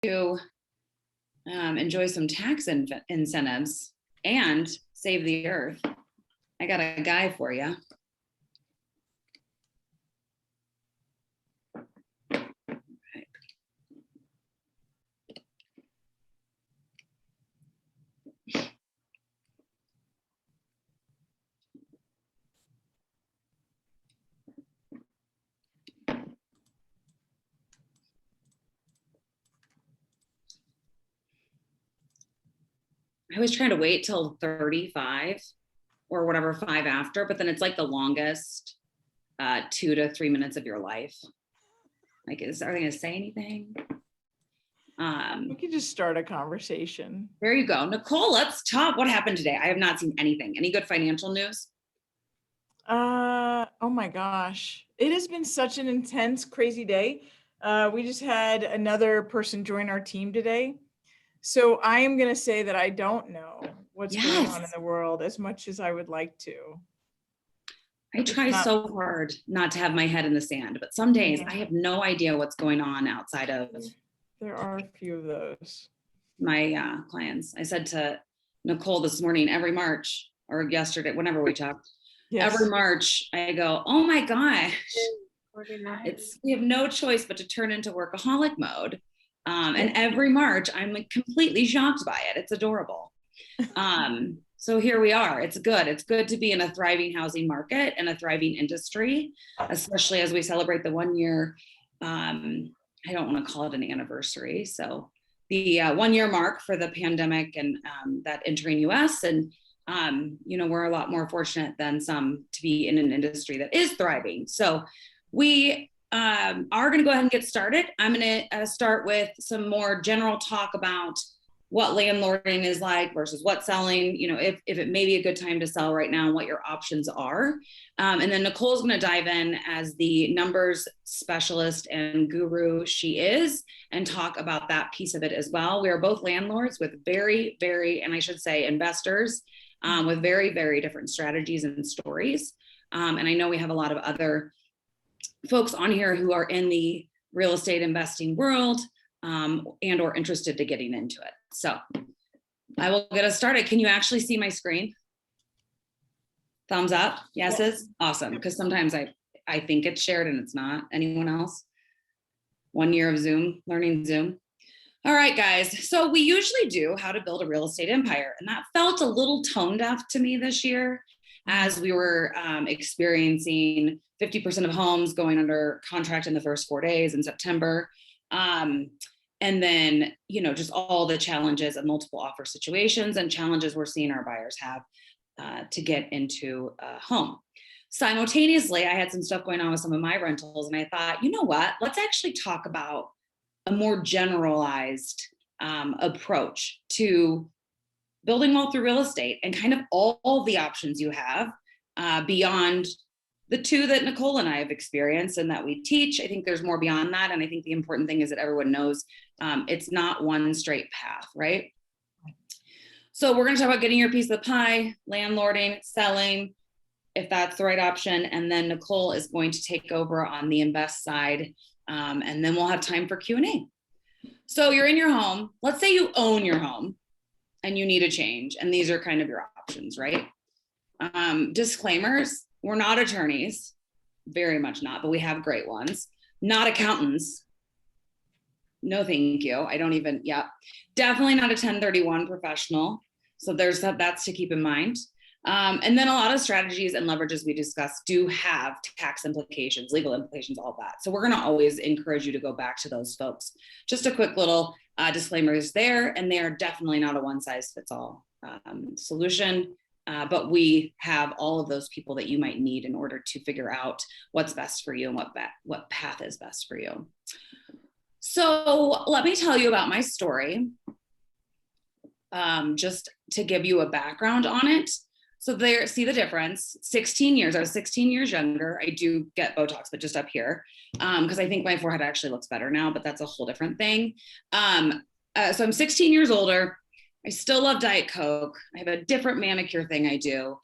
to enjoy some tax incentives and save the earth, I got a guy for you. I was trying to wait till 35 or whatever, 5 after, but then it's like the longest 2 to 3 minutes of your life. Like, are they going to say anything? We could just start a conversation. There you go. Nicole, let's talk. What happened today? I have not seen anything. Any good financial news? Oh my gosh. It has been such an intense, crazy day. We just had another person join our team today. So I am going to say that I don't know what's going on in the world as much as I would like to. I try so hard not to have my head in the sand, but some days I have no idea what's going on outside of. There are a few of those. My clients. I said to Nicole this morning, every March or yesterday, whenever we talked, every March I go, oh my gosh, we have no choice but to turn into workaholic mode. And every March I'm like completely shocked by it. It's adorable. So here we are. It's good. It's good to be in a thriving housing market and a thriving industry, especially as we celebrate the 1 year, I don't want to call it an anniversary. So the 1 year mark for the pandemic and that entering US. And, we're a lot more fortunate than some to be in an industry that is thriving. So we are going to go ahead and get started. I'm going to start with some more general talk about what landlording is like versus what selling, if it may be a good time to sell right now, what your options are. And then Nicole's going to dive in as the numbers specialist and guru she is, and talk about that piece of it as well. We are both landlords with very, very, and I should say investors with very, very different strategies and stories. And I know we have a lot of other folks on here who are in the real estate investing world and or interested to getting into it. So I will get us started. Can you actually see my screen? Thumbs up? Yeses? Awesome. Because sometimes I think it's shared and it's not. Anyone else? 1 year of Zoom, learning Zoom. All right, guys. So we usually do how to build a real estate empire. And that felt a little tone deaf to me this year as we were experiencing 50% of homes going under contract in the first 4 days in September. And then, just all the challenges of multiple offer situations and challenges we're seeing our buyers have to get into a home. Simultaneously, I had some stuff going on with some of my rentals, and I thought, you know what, let's actually talk about a more generalized approach to building wealth through real estate and kind of all the options you have beyond the two that Nicole and I have experienced and that we teach. I think there's more beyond that. And I think the important thing is that everyone knows it's not one straight path, right? So we're going to talk about getting your piece of the pie, landlording, selling, if that's the right option. And then Nicole is going to take over on the invest side. And then we'll have time for Q&A. So you're in your home. Let's say you own your home and you need a change. And these are kind of your options, right? Disclaimers. We're not attorneys, very much not, but we have great ones. Not accountants. No, thank you. I don't even, definitely not a 1031 professional. So that's to keep in mind. And then a lot of strategies and leverages we discussed do have tax implications, legal implications, all that. So we're going to always encourage you to go back to those folks. Just a quick little disclaimers there, and they are definitely not a one size fits all solution. But we have all of those people that you might need in order to figure out what's best for you and what path is best for you. So let me tell you about my story, just to give you a background on it. So there, see the difference, 16 years, I was 16 years younger. I do get Botox, but just up here, because I think my forehead actually looks better now, but that's a whole different thing. So I'm 16 years older. I still love Diet Coke. I have a different manicure thing I do.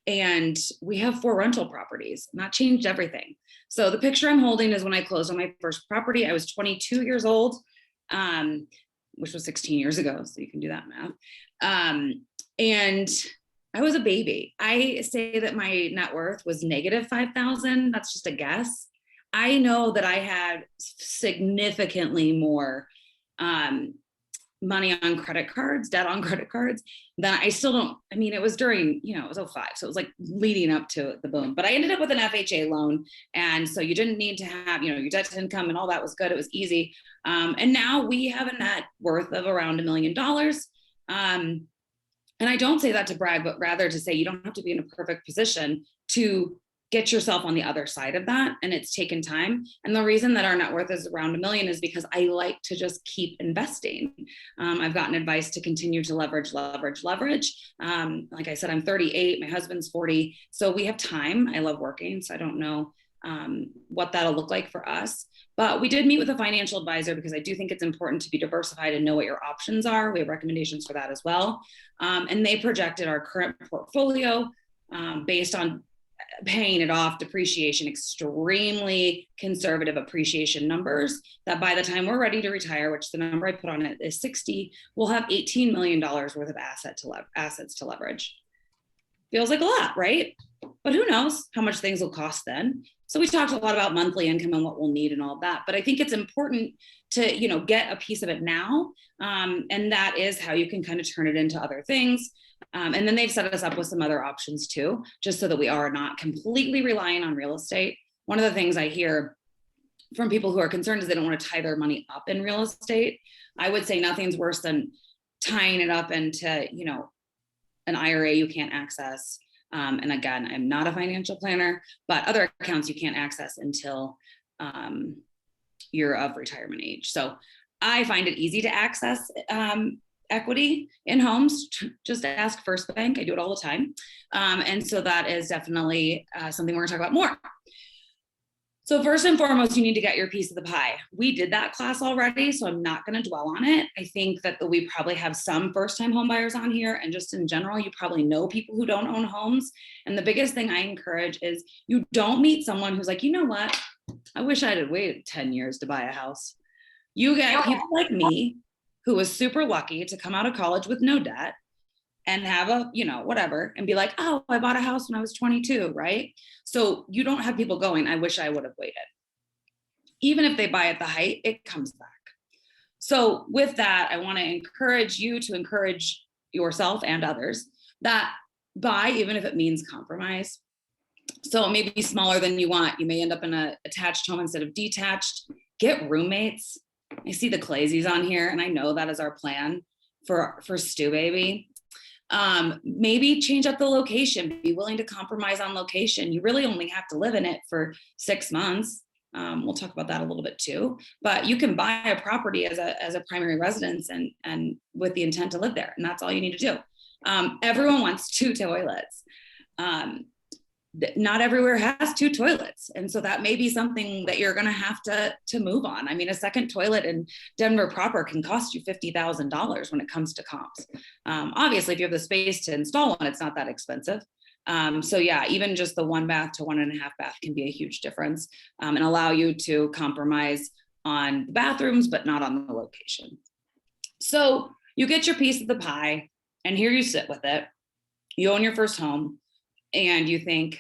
And we have 4 rental properties, and that changed everything. So the picture I'm holding is when I closed on my first property. I was 22 years old, which was 16 years ago. So you can do that math. And I was a baby. I say that my net worth was negative 5,000. That's just a guess. I know that I had significantly more money on credit cards, debt on credit cards, then I still don't, I mean, it was during, it was 05. So it was like leading up to the boom, but I ended up with an FHA loan. And so you didn't need to have, your debt to income and all that was good. It was easy. And now we have a net worth of around $1 million. And I don't say that to brag, but rather to say you don't have to be in a perfect position to get yourself on the other side of that. And it's taken time. And the reason that our net worth is around $1 million is because I like to just keep investing. I've gotten advice to continue to leverage. Like I said, I'm 38, my husband's 40. So we have time. I love working. So I don't know what that'll look like for us. But we did meet with a financial advisor because I do think it's important to be diversified and know what your options are. We have recommendations for that as well. And they projected our current portfolio based on paying it off, depreciation, extremely conservative appreciation numbers, that by the time we're ready to retire, which the number I put on it is 60, we'll have $18 million worth of assets to leverage. Feels like a lot, right? But who knows how much things will cost then. So we talked a lot about monthly income and what we'll need and all that, but I think it's important to, get a piece of it now. And that is how you can kind of turn it into other things. And then they've set us up with some other options too, just so that we are not completely relying on real estate. One of the things I hear from people who are concerned is they don't want to tie their money up in real estate. I would say nothing's worse than tying it up into, an IRA you can't access. And again, I'm not a financial planner, but other accounts you can't access until you're of retirement age. So I find it easy to access equity in homes. Just ask First Bank. I do it all the time. And so that is definitely something we're gonna talk about more. So first and foremost, you need to get your piece of the pie. We did that class already, so I'm not going to dwell on it. I think that we probably have some first-time home buyers on here, and just in general, you probably know people who don't own homes. And the biggest thing I encourage is you don't meet someone who's like, you know what? I wish I'd have waited 10 years to buy a house. You get people like me who was super lucky to come out of college with no debt and have a, whatever, and be like, oh, I bought a house when I was 22, right? So you don't have people going, I wish I would have waited. Even if they buy at the height, it comes back. So with that, I want to encourage you to encourage yourself and others that buy, even if it means compromise. So it may be smaller than you want. You may end up in an attached home instead of detached. Get roommates. I see the Claysies on here, and I know that is our plan for Stu Baby. Maybe change up the location, be willing to compromise on location. You really only have to live in it for 6 months. We'll talk about that a little bit too, but you can buy a property as a primary residence and with the intent to live there. And that's all you need to do. Everyone wants 2 toilets. Not everywhere has 2 toilets. And so that may be something that you're going to have to move on. I mean, a second toilet in Denver proper can cost you $50,000 when it comes to comps. Obviously, if you have the space to install one, it's not that expensive. So yeah, even just the 1 bath to 1.5 bath can be a huge difference and allow you to compromise on the bathrooms, but not on the location. So you get your piece of the pie and here you sit with it. You own your first home. And you think,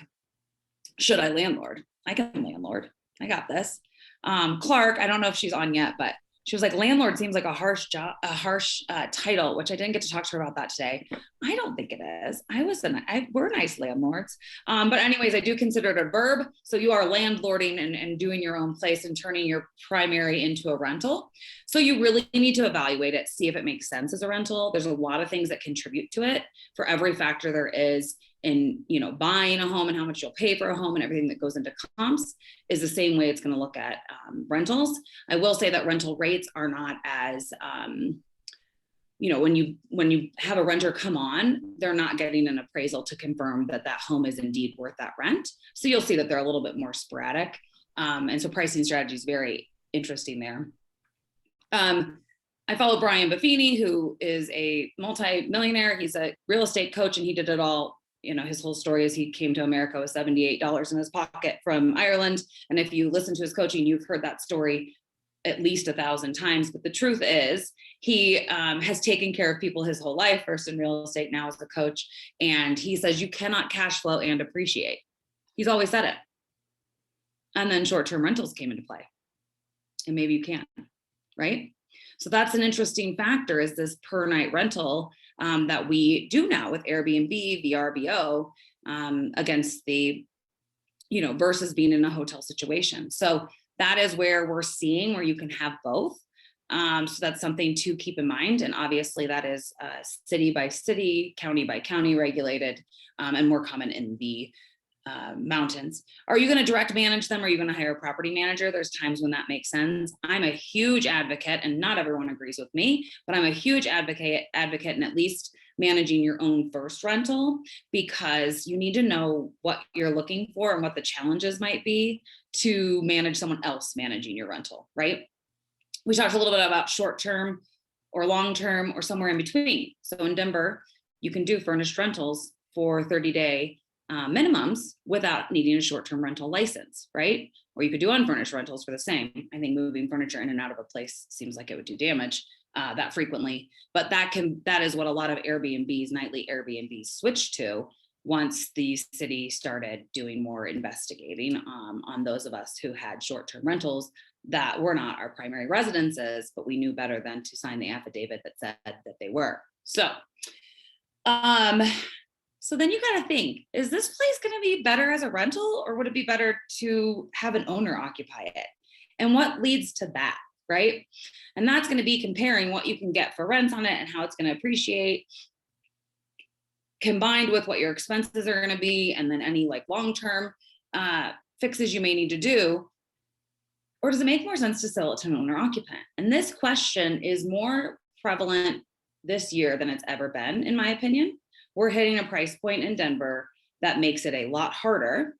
should I landlord? I can landlord. I got this. Clark, I don't know if she's on yet, but she was like, landlord seems like a harsh job, a harsh title, which I didn't get to talk to her about that today. I don't think it is. We're nice landlords. But anyways, I do consider it a verb. So you are landlording and doing your own place and turning your primary into a rental. So you really need to evaluate it, see if it makes sense as a rental. There's a lot of things that contribute to it. For every factor there is in buying a home and how much you'll pay for a home and everything that goes into comps is the same way it's going to look at rentals. I will say that rental rates are not as when you have a renter come on, they're not getting an appraisal to confirm that home is indeed worth that rent. So you'll see that they're a little bit more sporadic, and so pricing strategy is very interesting there. I follow Brian Buffini, who is a multi-millionaire. He's a real estate coach and he did it all his whole story is he came to America with $78 in his pocket from Ireland. And if you listen to his coaching, you've heard that story at least 1,000 times. But the truth is he has taken care of people his whole life, first in real estate, now as a coach. And he says, you cannot cash flow and appreciate. He's always said it. And then short-term rentals came into play. And maybe you can, right? So that's an interesting factor, is this per night rental that we do now with Airbnb, VRBO, against the, versus being in a hotel situation. So that is where we're seeing where you can have both. So that's something to keep in mind. And obviously that is city by city, county by county regulated, and more common in the mountains. Are you going to direct manage them? Or are you going to hire a property manager? There's times when that makes sense. I'm a huge advocate, and not everyone agrees with me, but I'm a huge advocate in at least managing your own first rental, because you need to know what you're looking for and what the challenges might be to manage someone else managing your rental, right? We talked a little bit about short-term or long-term or somewhere in between. So in Denver, you can do furnished rentals for 30-day minimums without needing a short-term rental license, right? Or you could do unfurnished rentals for the same. I think moving furniture in and out of a place seems like it would do damage that frequently, but that is what a lot of Airbnbs, nightly Airbnbs, switched to once the city started doing more investigating on those of us who had short-term rentals that were not our primary residences, but we knew better than to sign the affidavit that said that they were. So then you got to think, is this place going to be better as a rental, or would it be better to have an owner occupy it? And what leads to that, right? And that's going to be comparing what you can get for rents on it and how it's going to appreciate, combined with what your expenses are going to be, and then any like long-term fixes you may need to do. Or does it make more sense to sell it to an owner occupant? And this question is more prevalent this year than it's ever been, in my opinion. We're hitting a price point in Denver that makes it a lot harder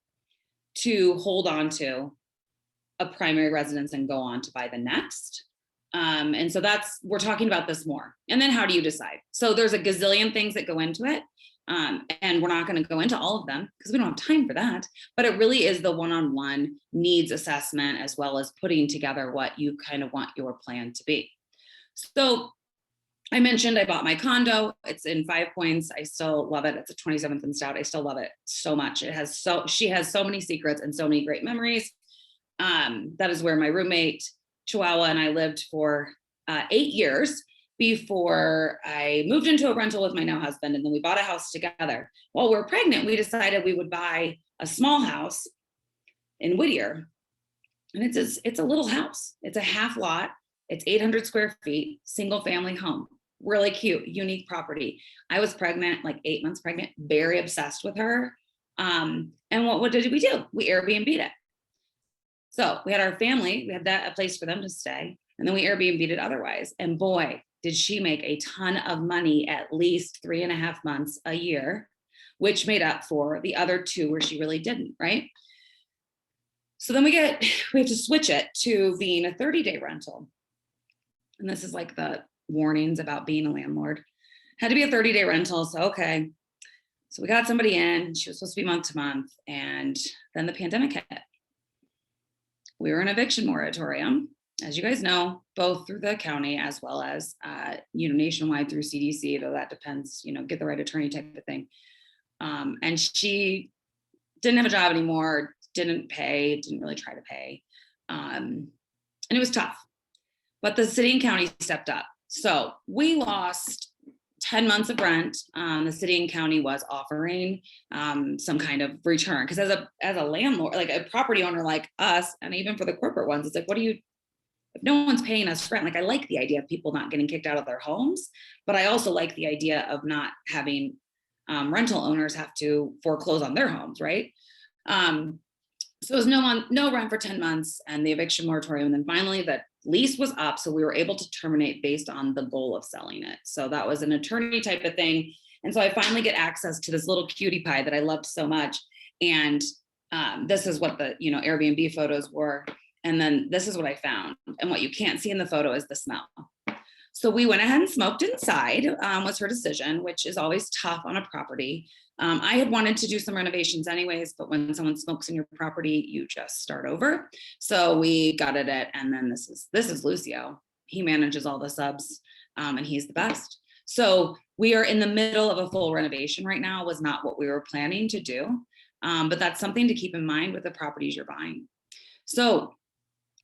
to hold on to a primary residence and go on to buy the next. And so we're talking about this more. And then how do you decide? So there's a gazillion things that go into it. And we're not going to go into all of them because we don't have time for that. But it really is the one-on-one needs assessment, as well as putting together what you kind of want your plan to be. So I mentioned I bought my condo. It's in 5 Points. I still love it. It's a 27th and Stout. I still love it so much. She has so many secrets and so many great memories. That is where my roommate Chihuahua and I lived for 8 years before I moved into a rental with my now husband. And then we bought a house together. While we were pregnant, we decided we would buy a small house in Whittier. And it's a little house. It's a half lot. It's 800 square feet, single family home. Really cute, unique property. I was pregnant, like 8 months pregnant, very obsessed with her. And what did we do? We Airbnb'd it. So we had our family, we had a place for them to stay. And then we Airbnb'd it otherwise. And boy, did she make a ton of money, at least 3.5 months a year, which made up for the other 2 where she really didn't, right? So then we have to switch it to being a 30-day rental. And this is like the warnings about being a landlord. Had to be a 30-day rental. So, okay. So we got somebody in, she was supposed to be month to month. And then the pandemic hit. We were in eviction moratorium, as you guys know, both through the county as well as, nationwide through CDC, though that depends, get the right attorney type of thing. And she didn't have a job anymore, didn't really try to pay. And it was tough. But the city and county stepped up. So we lost 10 months of rent. The city and county was offering some kind of return. Because as a landlord, like a property owner like us, and even for the corporate ones, it's like, if no one's paying us rent, like I like the idea of people not getting kicked out of their homes, but I also like the idea of not having rental owners have to foreclose on their homes, right? So it was no rent for 10 months and the eviction moratorium. And then finally the lease was up. So we were able to terminate based on the goal of selling it. So that was an attorney type of thing. And so I finally get access to this little cutie pie that I loved so much. And this is what the, Airbnb photos were. And then this is what I found. And what you can't see in the photo is the smell. So we went ahead and smoked inside, was her decision, which is always tough on a property. I had wanted to do some renovations anyways, but when someone smokes in your property, you just start over. So we gutted it. And then this is Lucio. He manages all the subs, and he's the best. So we are in the middle of a full renovation right now. Was not what we were planning to do. But that's something to keep in mind with the properties you're buying. So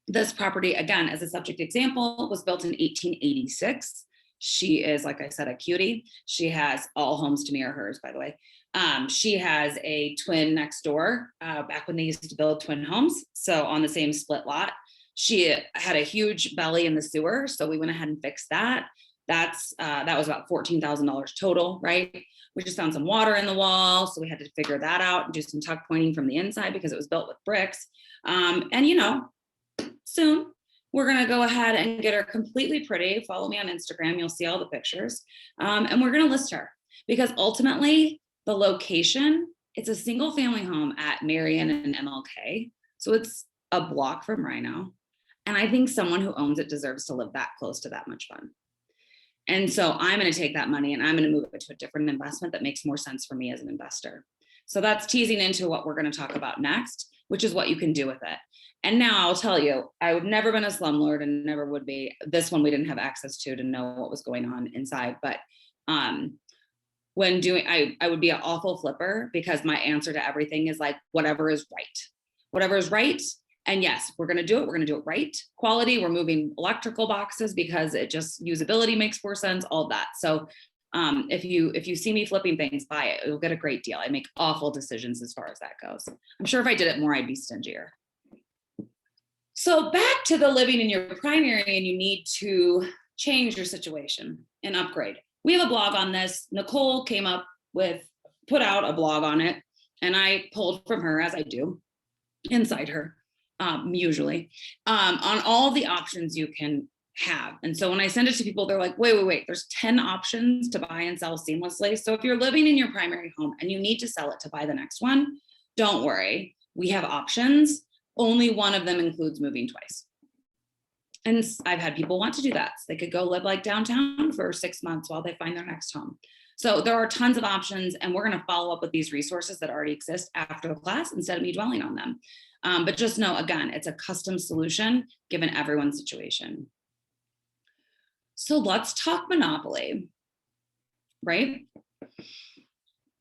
this property, again, as a subject example, was built in 1886. She is, like I said, a cutie. She has all homes to mirror hers, by the way. She has a twin next door, back when they used to build twin homes. So on the same split lot, she had a huge belly in the sewer. So we went ahead and fixed that. That was about $14,000 total, right? We just found some water in the wall. So we had to figure that out and do some tuck pointing from the inside because it was built with bricks. And soon we're going to go ahead and get her completely pretty. Follow me on Instagram. You'll see all the pictures. And we're going to list her because ultimately the location, it's a single family home at Marion and MLK. So it's a block from Rhino. And I think someone who owns it deserves to live that close to that much fun. And so I'm going to take that money and I'm going to move it to a different investment that makes more sense for me as an investor. So that's teasing into what we're going to talk about next, which is what you can do with it. And now I'll tell you, I've never been a slumlord and never would be. This one we didn't have access to know what was going on inside. But when doing, I would be an awful flipper because my answer to everything is like, whatever is right. Whatever is right. And yes, we're going to do it. We're going to do it right. Quality, we're moving electrical boxes because it just usability makes more sense, all that. So if you see me flipping things, buy it. You'll get a great deal. I make awful decisions as far as that goes. I'm sure if I did it more, I'd be stingier. So back to the living in your primary and you need to change your situation and upgrade. We have a blog on this. Nicole put out a blog on it and I pulled from her as I do inside her. Usually, on all the options you can have. And so when I send it to people, they're like, wait, there's 10 options to buy and sell seamlessly. So if you're living in your primary home and you need to sell it to buy the next one, don't worry. We have options. Only one of them includes moving twice. And I've had people want to do that. So they could go live like downtown for 6 months while they find their next home. So there are tons of options and we're going to follow up with these resources that already exist after the class instead of me dwelling on them. But just know, again, it's a custom solution given everyone's situation. So let's talk monopoly, right?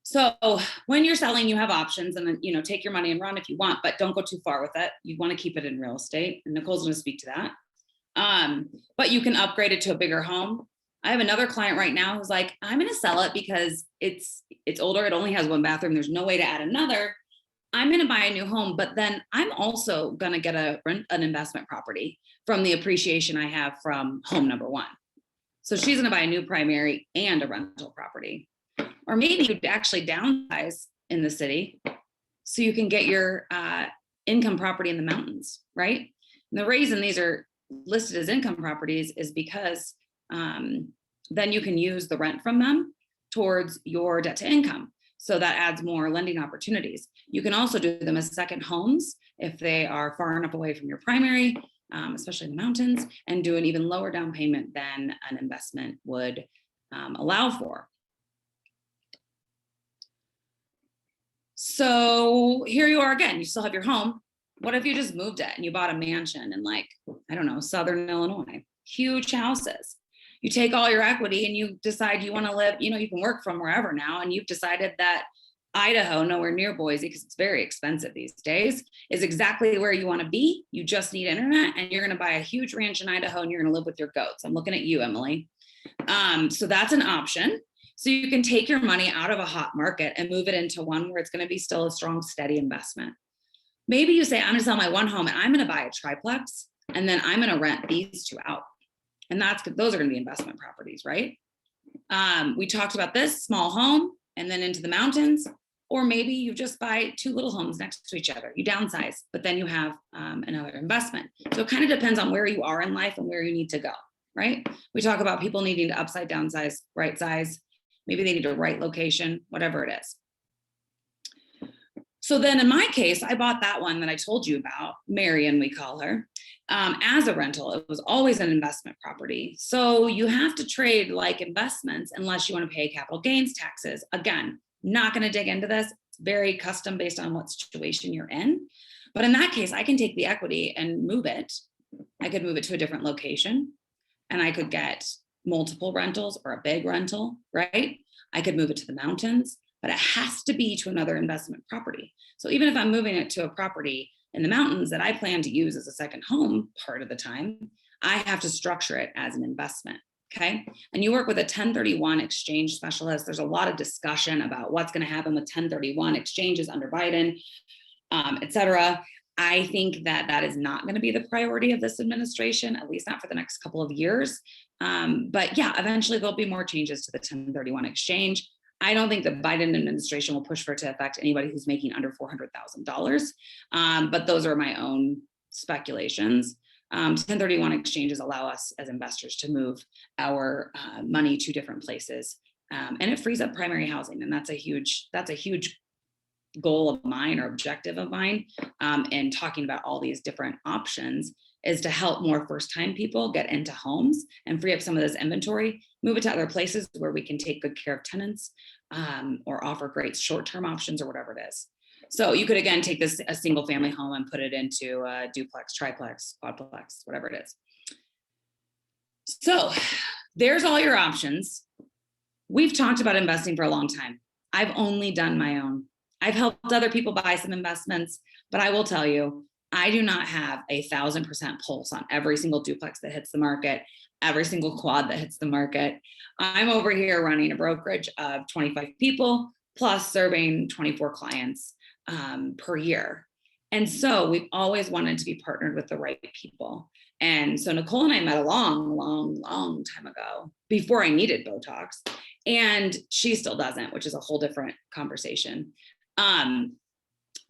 So when you're selling, you have options and then, take your money and run if you want, but don't go too far with it. You want to keep it in real estate. And Nicole's going to speak to that. But you can upgrade it to a bigger home. I have another client right now who's like, I'm going to sell it because it's older. It only has one bathroom. There's no way to add another. I'm going to buy a new home, but then I'm also going to get an investment property from the appreciation I have from home number one. So she's going to buy a new primary and a rental property. Or maybe you'd actually downsize in the city so you can get your income property in the mountains, right? And the reason these are listed as income properties is because then you can use the rent from them towards your debt to income. So that adds more lending opportunities. You can also do them as second homes if they are far enough away from your primary, especially in the mountains, and do an even lower down payment than an investment would allow for. So here you are again, you still have your home. What if you just moved it and you bought a mansion in like, I don't know, Southern Illinois, huge houses. You take all your equity and you decide you want to live, you can work from wherever now. And you've decided that Idaho, nowhere near Boise, because it's very expensive these days, is exactly where you want to be. You just need internet and you're going to buy a huge ranch in Idaho and you're going to live with your goats. I'm looking at you, Emily. So that's an option. So you can take your money out of a hot market and move it into one where it's going to be still a strong, steady investment. Maybe you say, I'm going to sell my one home and I'm going to buy a triplex and then I'm going to rent these two out. And those are going to be investment properties, right? We talked about this small home and then into the mountains, or maybe you just buy two little homes next to each other. You downsize, but then you have another investment. So it kind of depends on where you are in life and where you need to go, right? We talk about people needing to upside, downsize, right size. Maybe they need a right location, whatever it is. So then in my case, I bought that one that I told you about, Marion, we call her. as a rental. It was always an investment property. So you have to trade like investments unless you want to pay capital gains taxes. Again, not going to dig into this. It's very custom based on what situation you're in. But in that case, I can take the equity and move it. I could move it to a different location, and I could get multiple rentals or a big rental, right? I could move it to the mountains, but it has to be to another investment property. So even if I'm moving it to a property in the mountains that I plan to use as a second home part of the time, I have to structure it as an investment. Okay. And you work with a 1031 exchange specialist. There's a lot of discussion about what's going to happen with 1031 exchanges under Biden, et cetera. I think that that is not going to be the priority of this administration, at least not for the next couple of years. But yeah, eventually there'll be more changes to the 1031 exchange. I don't think the Biden administration will push for it to affect anybody who's making under $400,000. But those are my own speculations. 1031 exchanges allow us as investors to move our money to different places. And it frees up primary housing. And that's a huge goal of mine or objective of mine in talking about all these different options, is to help more first-time people get into homes and free up some of this inventory, move it to other places where we can take good care of tenants, or offer great short-term options or whatever it is. So you could, again, take a single family home and put it into a duplex, triplex, quadplex, whatever it is. So there's all your options. We've talked about investing for a long time. I've only done my own. I've helped other people buy some investments, but I will tell you, I do not have 1,000% pulse on every single duplex that hits the market, every single quad that hits the market. I'm over here running a brokerage of 25 people, plus serving 24 clients per year. And so we've always wanted to be partnered with the right people. And so Nicole and I met a long time ago, before I needed Botox, and she still doesn't, which is a whole different conversation.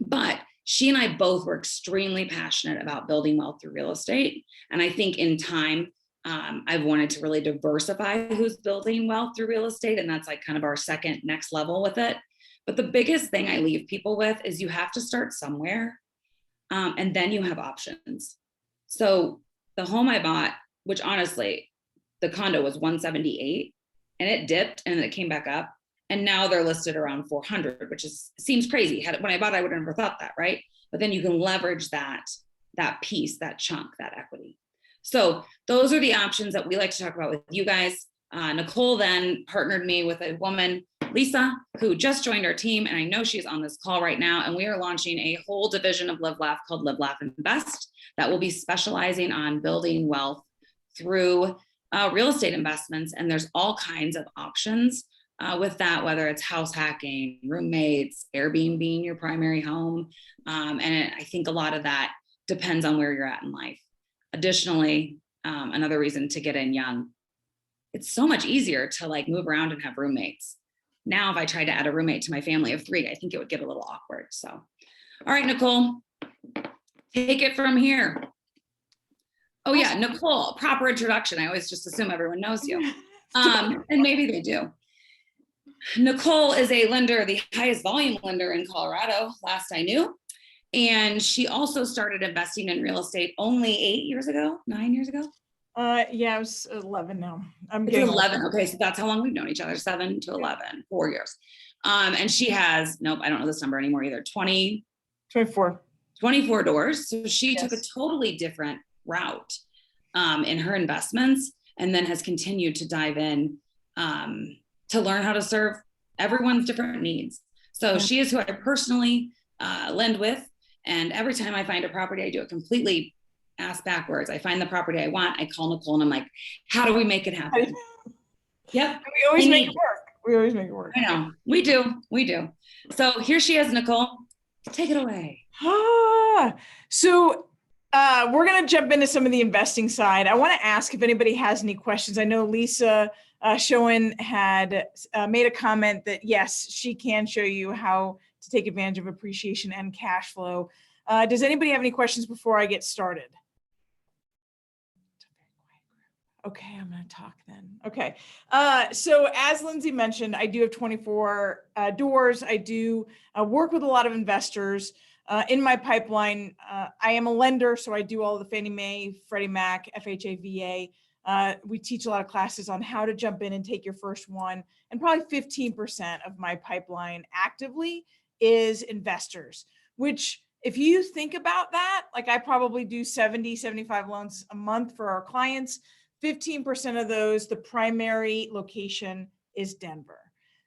But she and I both were extremely passionate about building wealth through real estate. And I think in time, I've wanted to really diversify who's building wealth through real estate. And that's like kind of our second next level with it. But the biggest thing I leave people with is you have to start somewhere, and then you have options. So the home I bought, which honestly, the condo was 178 and it dipped and it came back up. And now they're listed around 400, which seems crazy. When I bought it, I would have never thought that, right? But then you can leverage that piece, that chunk, that equity. So those are the options that we like to talk about with you guys. Nicole then partnered me with a woman, Lisa, who just joined our team. And I know she's on this call right now. And we are launching a whole division of Live.Laugh called Live.Laugh.Invest that will be specializing on building wealth through real estate investments. And there's all kinds of options with that, whether it's house hacking, roommates, Airbnb, your primary home. And I think a lot of that depends on where you're at in life. Additionally, another reason to get in young, it's so much easier to like move around and have roommates. Now, if I tried to add a roommate to my family of 3, I think it would get a little awkward. So, all right, Nicole, take it from here. Oh yeah, Nicole, proper introduction. I always just assume everyone knows you. And maybe they do. Nicole is a lender, the highest volume lender in Colorado, last I knew. And she also started investing in real estate only 9 years ago. Yeah, I was 11 now. It's 11. Okay, so that's how long we've known each other, 7 to 11, 4 years. And she has, nope, I don't know this number anymore either, 24 doors. So she took a totally different route in her investments, and then has continued to dive in to learn how to serve everyone's different needs. So she is who I personally lend with. And every time I find a property, I do it completely ass backwards. I find the property I want, I call Nicole and I'm like, how do we make it happen? Yep. And we always make it work. I know. We do. So here she is, Nicole. Take it away. So we're going to jump into some of the investing side. I want to ask if anybody has any questions. I know Lisa Schoen had made a comment that, yes, she can show you how to take advantage of appreciation and cash flow. Does anybody have any questions before I get started? Okay, I'm going to talk then. Okay. So as Lindsay mentioned, I do have 24 doors. I do work with a lot of investors. In my pipeline, I am a lender, so I do all the Fannie Mae, Freddie Mac, FHA, VA. We teach a lot of classes on how to jump in and take your first one. And probably 15% of my pipeline actively is investors, which if you think about that, like I probably do 70, 75 loans a month for our clients. 15% of those, the primary location is Denver.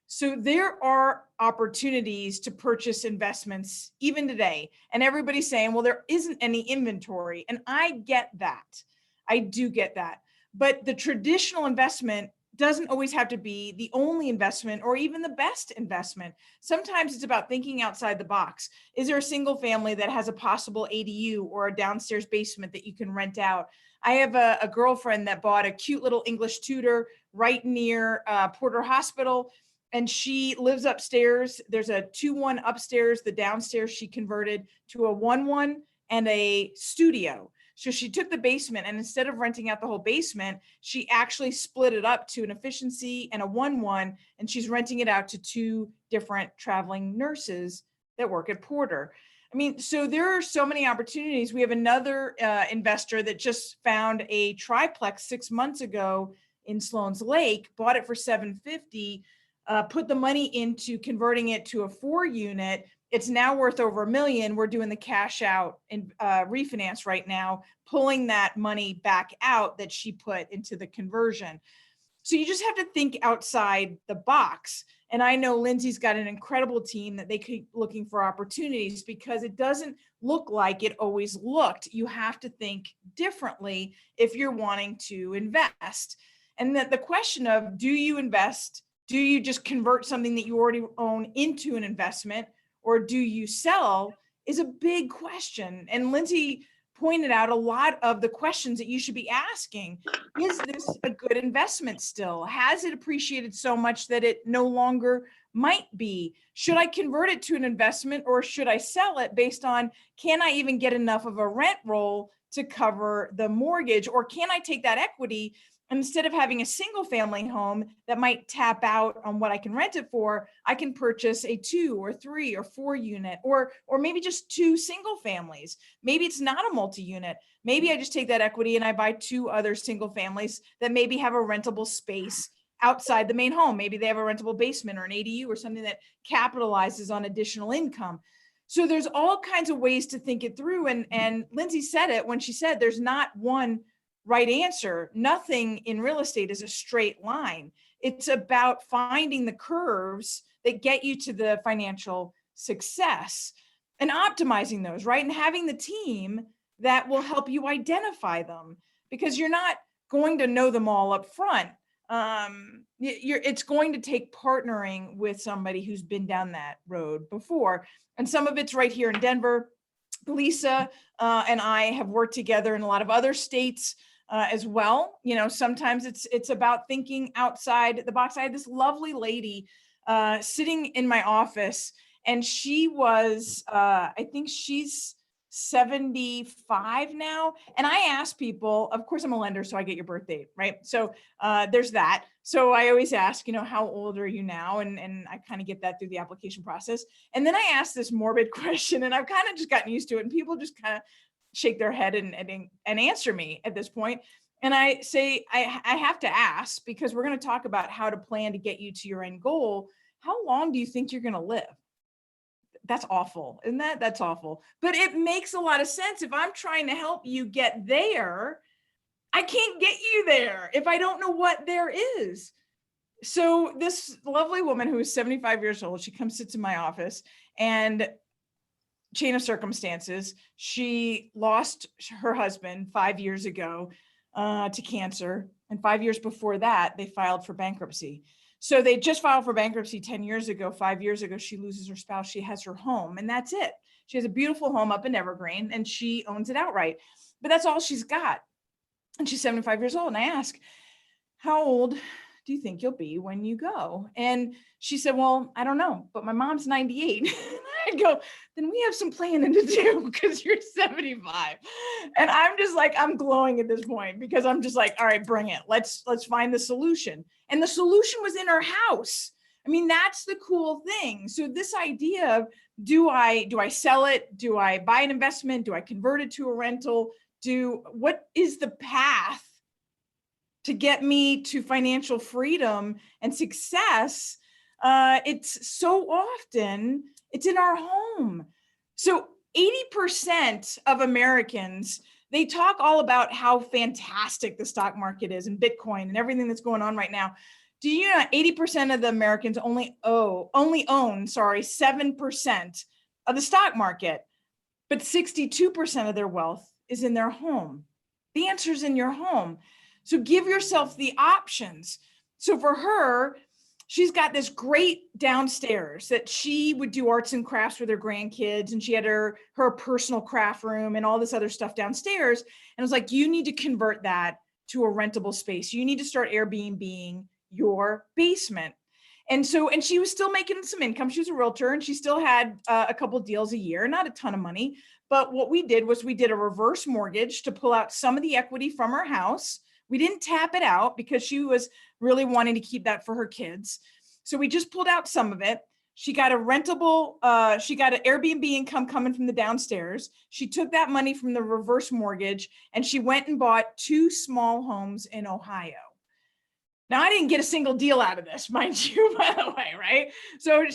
So there are opportunities to purchase investments even today. And everybody's saying, well, there isn't any inventory. And I get that. I do get that. But the traditional investment doesn't always have to be the only investment or even the best investment. Sometimes it's about thinking outside the box. Is there a single family that has a possible ADU or a downstairs basement that you can rent out? I have a girlfriend that bought a cute little English tutor right near Porter Hospital. And she lives upstairs. There's a 2-1 upstairs. The downstairs she converted to a 1-1 and a studio. So she took the basement, and instead of renting out the whole basement, she actually split it up to an efficiency and a 1-1, and she's renting it out to 2 different traveling nurses that work at Porter. I mean, so there are so many opportunities. We have another investor that just found a triplex 6 months ago in Sloan's Lake, bought it for $750. Put the money into converting it to a 4-unit. It's now worth over $1 million. We're doing the cash out and refinance right now, pulling that money back out that she put into the conversion. So you just have to think outside the box. And I know Lindsay's got an incredible team that they keep looking for opportunities, because it doesn't look like it always looked. You have to think differently if you're wanting to invest. And that the question of, do you invest? Do you just convert something that you already own into an investment, or do you sell, is a big question. And Lindsay pointed out a lot of the questions that you should be asking. Is this a good investment still? Has it appreciated so much that it no longer might be? Should I convert it to an investment, or should I sell it based on, can I even get enough of a rent roll to cover the mortgage? Or can I take that equity, and instead of having a single family home that might tap out on what I can rent it for, I can purchase a 2 or 3 or 4 unit, or maybe just 2 single families. Maybe it's not a multi-unit. Maybe I just take that equity and I buy 2 other single families that maybe have a rentable space outside the main home. Maybe they have a rentable basement or an ADU or something that capitalizes on additional income. So there's all kinds of ways to think it through. And Lindsay said it when she said there's not one right answer. Nothing in real estate is a straight line. It's about finding the curves that get you to the financial success and optimizing those, right? And having the team that will help you identify them, because you're not going to know them all up front. It's going to take partnering with somebody who's been down that road before. And some of it's right here in Denver. Lisa and I have worked together in a lot of other states as well. You know, sometimes it's about thinking outside the box. I had this lovely lady sitting in my office, and she was, I think she's 75 now. And I ask people, of course I'm a lender, so I get your birth date, right? So there's that. So I always ask, you know, how old are you now? And I kind of get that through the application process. And then I ask this morbid question, and I've kind of just gotten used to it. And people just kind of shake their head and answer me at this point. And I say, I have to ask, because we're going to talk about how to plan to get you to your end goal. How long do you think you're going to live? That's awful. Isn't that? That's awful. But it makes a lot of sense. If I'm trying to help you get there, I can't get you there if I don't know what there is. So this lovely woman who is 75 years old, she comes, sits in my office, and chain of circumstances, she lost her husband 5 years ago to cancer. And 5 years before that, they filed for bankruptcy. So they just filed for bankruptcy 10 years ago. 5 years ago, she loses her spouse. She has her home, and that's it. She has a beautiful home up in Evergreen, and she owns it outright. But that's all she's got. And she's 75 years old. And I ask, how old do you think you'll be when you go? And she said, well, I don't know, but my mom's 98. I go, then we have some planning to do, because you're 75. And I'm just like, I'm glowing at this point, because I'm just like, all right, bring it. Let's find the solution. And the solution was in her house. I I mean, that's the cool thing. So this idea of, do I sell it? Do I buy an investment? Do I convert it to a rental? What is the path to get me to financial freedom and success? It's so often, it's in our home. So 80% of Americans, they talk all about how fantastic the stock market is and Bitcoin and everything that's going on right now. Do you know 80% of the Americans only own 7% of the stock market, but 62% of their wealth is in their home? The answer is in your home. So give yourself the options. So for her, she's got this great downstairs that she would do arts and crafts with her grandkids, and she had her personal craft room and all this other stuff downstairs. And I was like, you need to convert that to a rentable space. You need to start Airbnb-ing your basement. And she was still making some income. She was a realtor, and she still had a couple deals a year, not a ton of money. But what we did was we did a reverse mortgage to pull out some of the equity from her house. We didn't tap it out because she was really wanting to keep that for her kids. So we just pulled out some of it. She got she got an Airbnb income coming from the downstairs. She took that money from the reverse mortgage and she went and bought 2 small homes in Ohio. Now, I didn't get a single deal out of this, mind you, by the way, right? So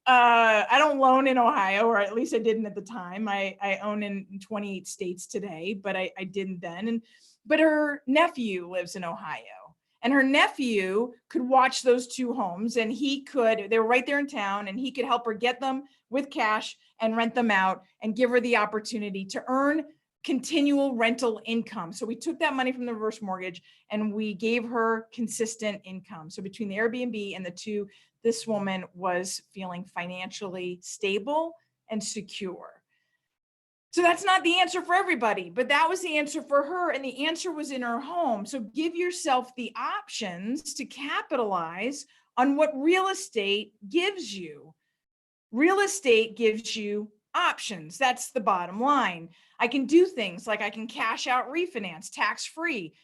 I don't loan in Ohio, or at least I didn't at the time. I own in 28 states today, but I didn't then. But her nephew lives in Ohio, and her nephew could watch those 2 homes, and they were right there in town, and he could help her get them with cash and rent them out and give her the opportunity to earn continual rental income. So we took that money from the reverse mortgage and we gave her consistent income. So between the Airbnb and the 2, this woman was feeling financially stable and secure. So that's not the answer for everybody, but that was the answer for her. And the answer was in her home. So give yourself the options to capitalize on what real estate gives you. Real estate gives you options. That's the bottom line. I can do things like I can cash out refinance tax-free.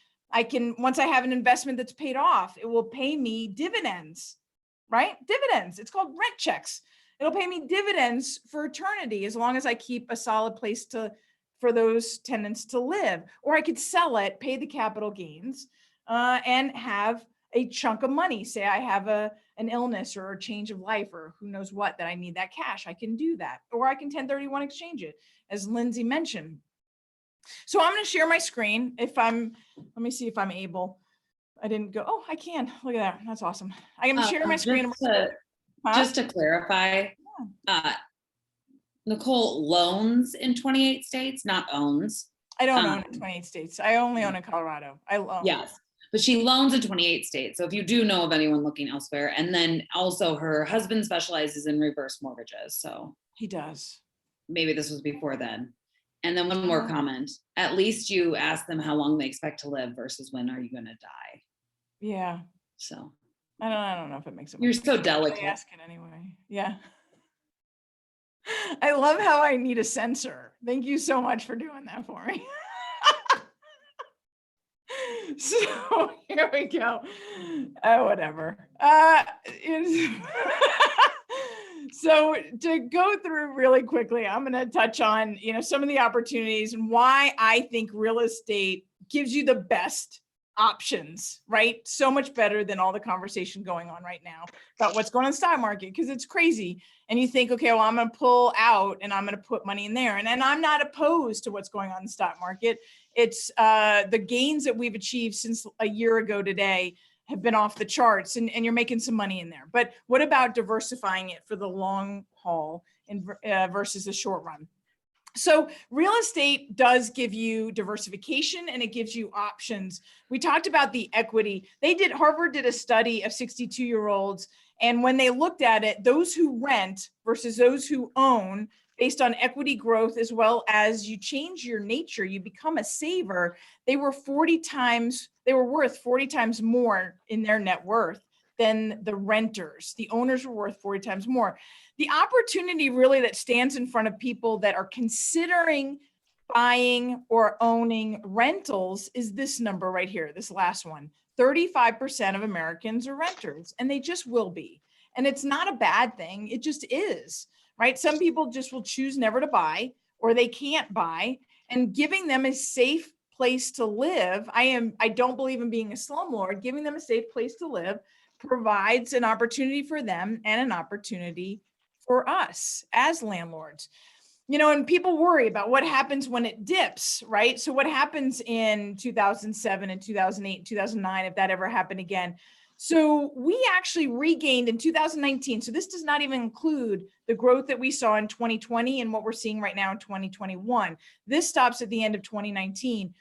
Once I have an investment that's paid off, it will pay me dividends, right? Dividends. It's called rent checks. It'll pay me dividends for eternity as long as I keep a solid place for those tenants to live. Or I could sell it, pay the capital gains, and have a chunk of money. Say I have an illness or a change of life or who knows what, that I need that cash. I can do that. Or I can 1031 exchange it, as Lindsay mentioned. So I'm going to share my screen. Let me see if I'm able. I didn't go. Oh, I can. Look at that. That's awesome. I'm going to share my screen. Just to clarify, Nicole loans in 28 states, not owns. I don't own in 28 states. I only own in Colorado. I loan. Yes, but she loans in 28 states. So if you do know of anyone looking elsewhere, and then also her husband specializes in reverse mortgages. So he does. Maybe this was before then. And then one more comment. At least you ask them how long they expect to live versus when are you going to die. Yeah. So I don't know if it makes it. You're so delicate. I ask it anyway. Yeah. I love how I need a censor. Thank you so much for doing that for me. So here we go. Whatever. So to go through really quickly, I'm going to touch on, some of the opportunities and why I think real estate gives you the best options, right? So much better than all the conversation going on right now about what's going on in the stock market, because it's crazy. And you think, okay, well, I'm going to pull out and I'm going to put money in there. And I'm not opposed to what's going on in the stock market. It's the gains that we've achieved since a year ago today have been off the charts, and you're making some money in there. But what about diversifying it for the long haul versus the short run? So real estate does give you diversification and it gives you options. We talked about the equity. Harvard did a study of 62-year-olds. And when they looked at it, those who rent versus those who own, based on equity growth, as well as you change your nature, you become a saver, they were worth 40 times more in their net worth than the renters. The owners were worth 40 times more. The opportunity really that stands in front of people that are considering buying or owning rentals is this number right here, this last one. 35% of Americans are renters, and they just will be. And it's not a bad thing. It just is, right? Some people just will choose never to buy, or they can't buy, and giving them a safe place to live. I don't believe in being a slumlord. Giving them a safe place to live provides an opportunity for them and an opportunity for us as landlords. And people worry about what happens when it dips, right? So what happens in 2007 and 2008, 2009, if that ever happened again? So we actually regained in 2019. So this does not even include the growth that we saw in 2020 and what we're seeing right now in 2021. This stops at the end of 2019.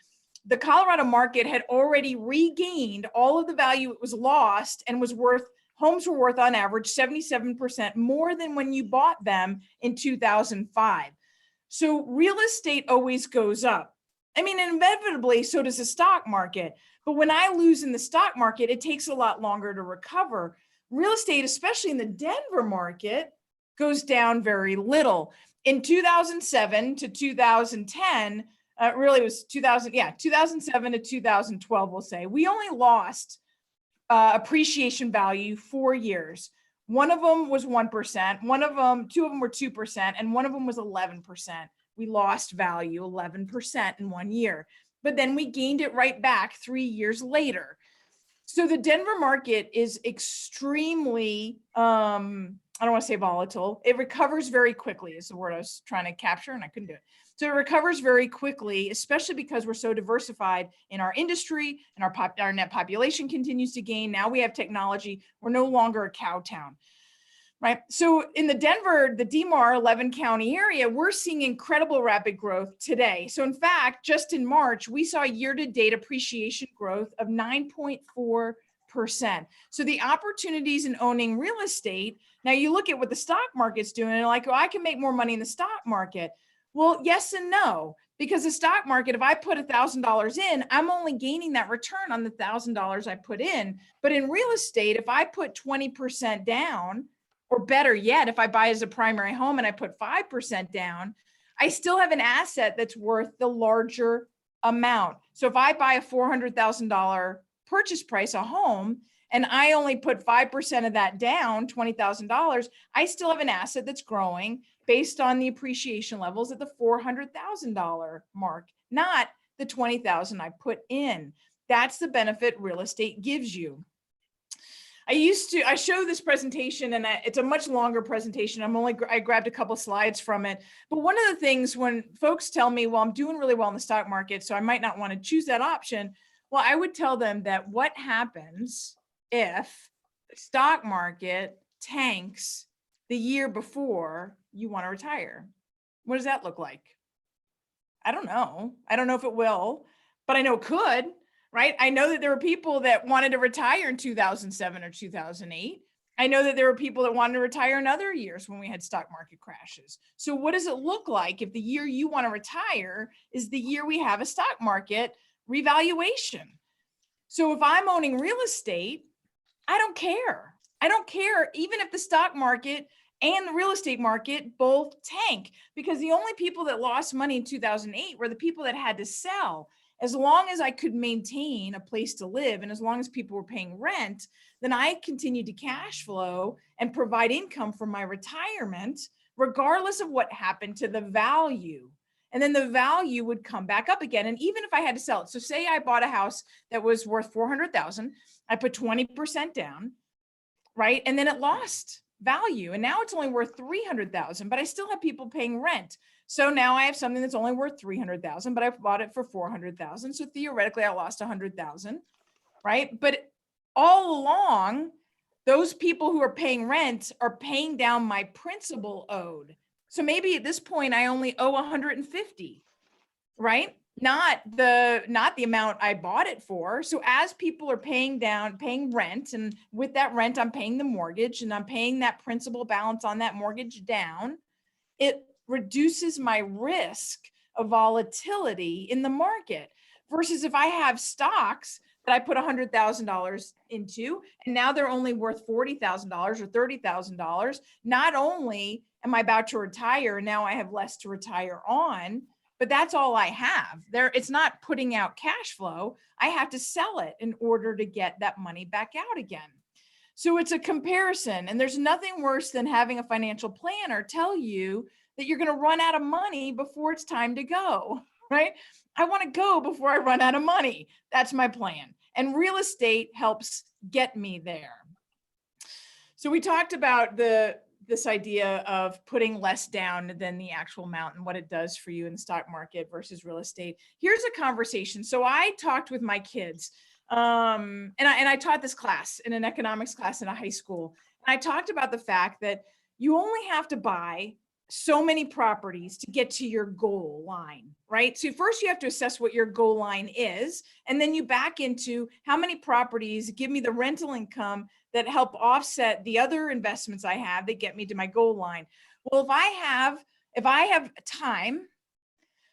The Colorado market had already regained all of the value it was lost, and homes were worth on average 77% more than when you bought them in 2005. So real estate always goes up. I mean, inevitably, so does the stock market. But when I lose in the stock market, it takes a lot longer to recover. Real estate, especially in the Denver market, goes down very little. In 2007 to 2010, really it was 2007 to 2012, we'll say, we only lost appreciation value 4 years. One of them was 1%, two of them were 2%, and one of them was 11%. We lost value 11% in 1 year, but then we gained it right back 3 years later. So the Denver market is extremely, I don't want to say volatile. It recovers very quickly is the word I was trying to capture, and I couldn't do it. So it recovers very quickly, especially because we're so diversified in our industry, and our net population continues to gain. Now we have technology. We're no longer a cow town, right? So in the Denver, the DMAR 11 county area, we're seeing incredible rapid growth today. So in fact, just in March, we saw year-to-date appreciation growth of 9.4%. So the opportunities in owning real estate, now you look at what the stock market's doing and like, I can make more money in the stock market. Well, yes and no, because the stock market, if I put $1,000 in, I'm only gaining that return on the $1,000 I put in. But in real estate, if I put 20% down, or better yet, if I buy as a primary home and I put 5% down, I still have an asset that's worth the larger amount. So if I buy a $400,000 purchase price, a home, and I only put 5% of that down, $20,000, I still have an asset that's growing based on the appreciation levels at the $400,000 mark, not the $20,000 I put in. That's the benefit real estate gives you. I show this presentation, and it's a much longer presentation. I grabbed a couple slides from it. But one of the things when folks tell me, well, I'm doing really well in the stock market, so I might not want to choose that option. Well, I would tell them that what happens if the stock market tanks the year before you want to retire? What does that look like? I don't know. I don't know if it will, but I know it could, right? I know that there were people that wanted to retire in 2007 or 2008. I know that there were people that wanted to retire in other years when we had stock market crashes. So what does it look like if the year you want to retire is the year we have a stock market revaluation? So if I'm owning real estate, I don't care. I don't care even if the stock market and the real estate market both tank, because the only people that lost money in 2008 were the people that had to sell. As long as I could maintain a place to live, and as long as people were paying rent, then I continued to cash flow and provide income for my retirement, regardless of what happened to the value. And then the value would come back up again. And even if I had to sell it, so say I bought a house that was worth $400,000, I put 20% down, right? And then it lost value, and now it's only worth $300,000, but I still have people paying rent. So now I have something that's only worth $300,000, but I bought it for $400,000. So theoretically, I lost $100,000, right? But all along, those people who are paying rent are paying down my principal owed. So maybe at this point, I only owe $150,000, right? Not the amount I bought it for. So as people are paying rent, and with that rent, I'm paying the mortgage, and I'm paying that principal balance on that mortgage down, it reduces my risk of volatility in the market. Versus if I have stocks that I put $100,000 into, and now they're only worth $40,000 or $30,000, not only am I about to retire, now I have less to retire on, but that's all I have. It's not putting out cash flow. I have to sell it in order to get that money back out again. So it's a comparison, and there's nothing worse than having a financial planner tell you that you're going to run out of money before it's time to go, right? I want to go before I run out of money. That's my plan. And real estate helps get me there. So we talked about this idea of putting less down than the actual amount and what it does for you in the stock market versus real estate. Here's a conversation. So I talked with my kids, and I taught this class in an economics class in a high school. And I talked about the fact that you only have to buy so many properties to get to your goal line, right? So first you have to assess what your goal line is, and then you back into how many properties give me the rental income that help offset the other investments I have that get me to my goal line. Well, if I have time,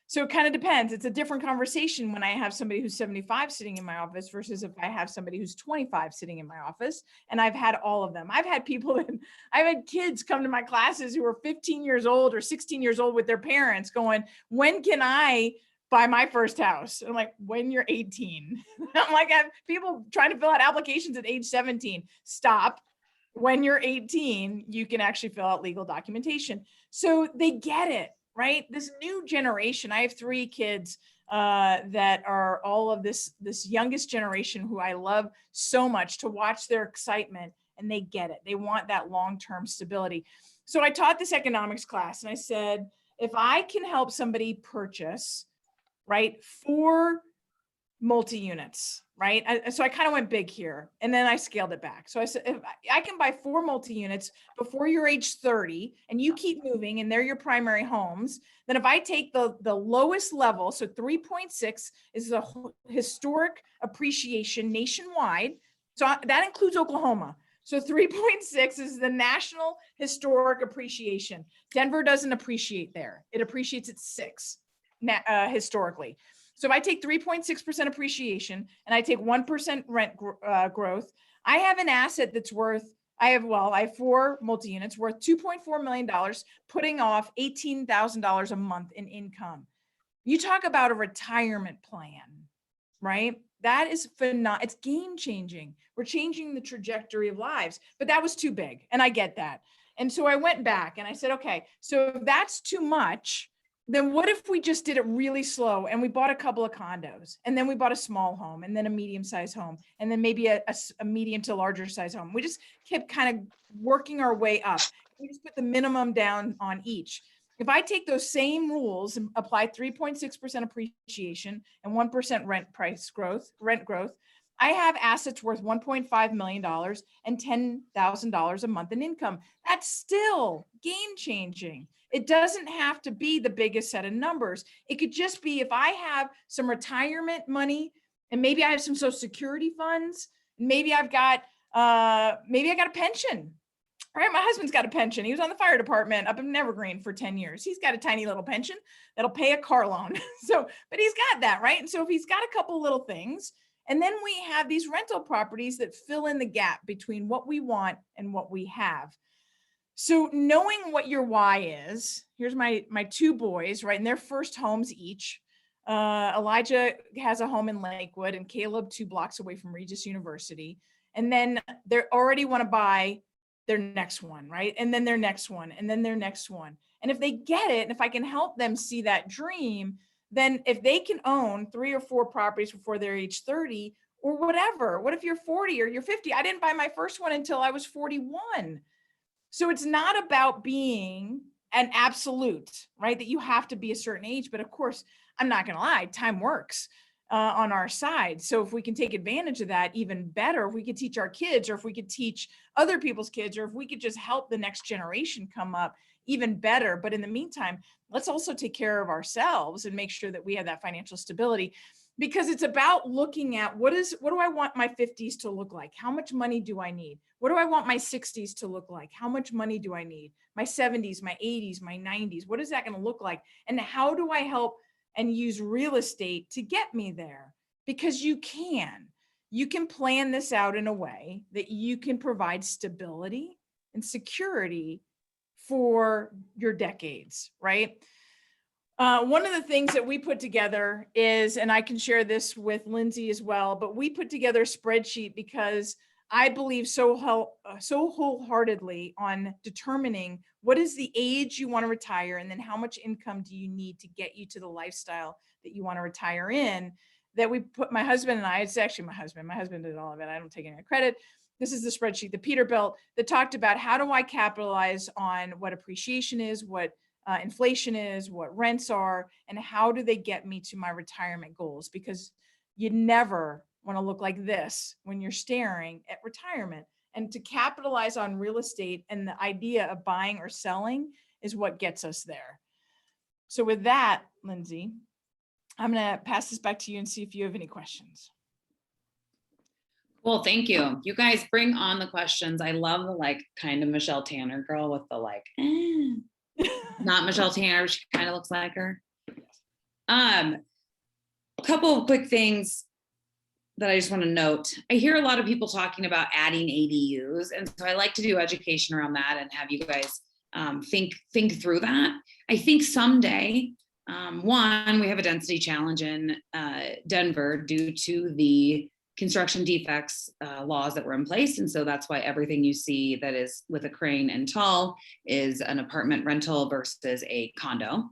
so it kind of depends. It's a different conversation when I have somebody who's 75 sitting in my office versus if I have somebody who's 25 sitting in my office. And I've had all of them. I've had kids come to my classes who are 15 years old or 16 years old with their parents going, when can I buy my first house? I'm like, when you're 18. I'm like, I have people trying to fill out applications at age 17. Stop. When you're 18, you can actually fill out legal documentation. So they get it, right? This new generation, I have 3 kids that are all of this youngest generation who I love so much to watch their excitement, and they get it. They want that long-term stability. So I taught this economics class and I said, if I can help somebody purchase, right, 4 multi-units, right? So I kind of went big here and then I scaled it back. So I said, if I can buy 4 multi-units before you're age 30 and you keep moving and they're your primary homes, then if I take the lowest level, so 3.6 is a historic appreciation nationwide. So that includes Oklahoma. So 3.6 is the national historic appreciation. Denver doesn't appreciate there. It appreciates at 6 historically. So if I take 3.6% appreciation and I take 1% rent growth, I have an asset that's worth, I have 4 multi-units worth $2.4 million, putting off $18,000 a month in income. You talk about a retirement plan, right? That is phenomenal. It's game changing. We're changing the trajectory of lives, but that was too big. And I get that. And so I went back and I said, okay, so if that's too much, then what if we just did it really slow and we bought a couple of condos and then we bought a small home and then a medium-sized home and then maybe a medium to larger size home. We just kept kind of working our way up. We just put the minimum down on each. If I take those same rules and apply 3.6% appreciation and 1% rent growth, I have assets worth $1.5 million and $10,000 a month in income. That's still game changing. It doesn't have to be the biggest set of numbers. It could just be if I have some retirement money and maybe I have some Social Security funds, maybe I got a pension. Right, my husband's got a pension. He was on the fire department up in Evergreen for 10 years. He's got a tiny little pension that'll pay a car loan. But he's got that, right? And so if he's got a couple little things, and then we have these rental properties that fill in the gap between what we want and what we have. So knowing what your why is, here's my 2 boys, right? And their first homes each. Elijah has a home in Lakewood and Caleb 2 blocks away from Regis University. And then they already want to buy their next one, right? And then their next one, and then their next one. And if they get it, and if I can help them see that dream, then if they can own 3 or 4 properties before they're age 30 or whatever, what if you're 40 or you're 50? I didn't buy my first one until I was 41. So it's not about being an absolute, right? That you have to be a certain age. But of course, I'm not going to lie, time works on our side. So if we can take advantage of that, even better. If we could teach our kids, or if we could teach other people's kids, or if we could just help the next generation come up, even better. But in the meantime, let's also take care of ourselves and make sure that we have that financial stability, because it's about looking at what do I want my 50s to look like? How much money do I need? What do I want my 60s to look like? How much money do I need? My 70s, my 80s, my 90s, what is that going to look like? And how do I help and use real estate to get me there? Because you can plan this out in a way that you can provide stability and security for your decades, right? One of the things that we put together is, and I can share this with Lindsay as well, but we put together a spreadsheet because I believe so wholeheartedly on determining what is the age you want to retire, and then how much income do you need to get you to the lifestyle that you want to retire in, that we put, my husband and I, it's actually my husband did all of it. I don't take any credit. This is the spreadsheet that Peter built that talked about how do I capitalize on what appreciation is, what inflation is, what rents are, and how do they get me to my retirement goals? Because you never want to look like this when you're staring at retirement. And to capitalize on real estate and the idea of buying or selling is what gets us there. So with that, Lindsay, I'm going to pass this back to you and see if you have any questions. Well, thank you. You guys bring on the questions. I love the like kind of Michelle Tanner girl with the like, not Michelle Tanner, she kind of looks like her. A couple of quick things that I just want to note. I hear a lot of people talking about adding ADUs. And so I like to do education around that and have you guys think through that. I think someday, one, we have a density challenge in Denver due to the construction defects laws that were in place. And so that's why everything you see that is with a crane and tall is an apartment rental versus a condo.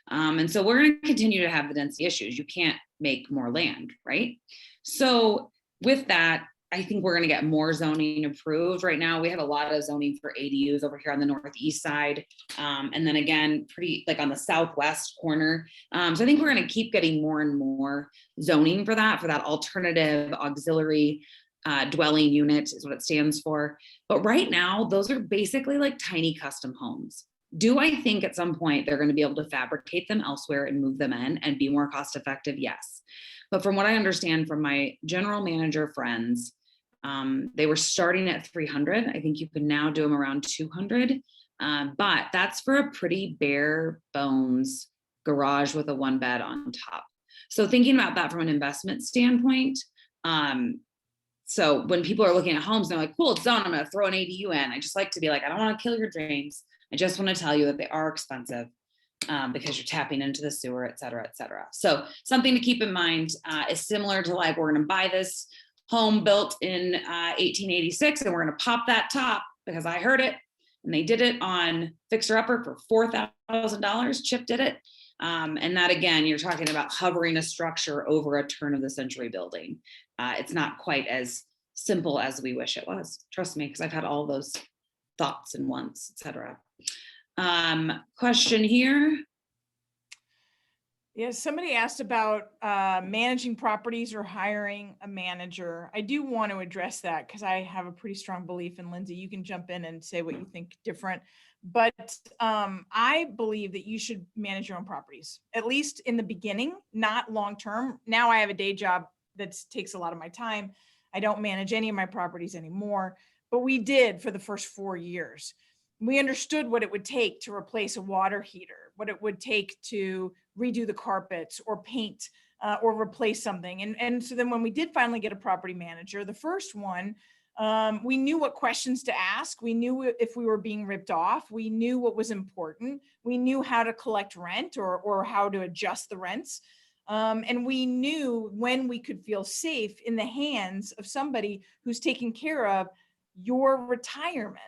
And so we're going to continue to have the density issues. You can't make more land, right? So with that, I think we're going to get more zoning approved. Right now, we have a lot of zoning for ADUs over here on the northeast side. And then again, pretty like on the southwest corner. So I think we're going to keep getting more and more zoning for that alternative auxiliary dwelling unit is what it stands for. But right now, those are basically like tiny custom homes. Do I think at some point they're going to be able to fabricate them elsewhere and move them in and be more cost effective? Yes. But from what I understand from my general manager friends, they were starting at 300. I think you can now do them around 200. But that's for a pretty bare bones garage with a one bed on top. So thinking about that from an investment standpoint, so when people are looking at homes, they're like, cool, it's zoned, I'm going to throw an ADU in. I just like to be like, I don't want to kill your dreams. I just want to tell you that they are expensive because you're tapping into the sewer, et cetera, et cetera. So something to keep in mind is similar to like, we're going to buy this home built in 1886 and we're going to pop that top because I heard it and they did it on Fixer Upper for $4,000. Chip did it. And that again, you're talking about hovering a structure over a turn of the century building. It's not quite as simple as we wish it was. Trust me, because I've had all those thoughts and wants, et cetera. Question here. Yeah, somebody asked about managing properties or hiring a manager. I do want to address that because I have a pretty strong belief, and Lindsay, you can jump in and say what you think different. But I believe that you should manage your own properties, at least in the beginning, not long-term. Now I have a day job that takes a lot of my time. I don't manage any of my properties anymore, but we did for the first 4 years. We understood what it would take to replace a water heater, what it would take to redo the carpets or paint or replace something. And so then when we did finally get a property manager, the first one, we knew what questions to ask. We knew if we were being ripped off. We knew what was important. We knew how to collect rent or how to adjust the rents. And we knew when we could feel safe in the hands of somebody who's taking care of your retirement.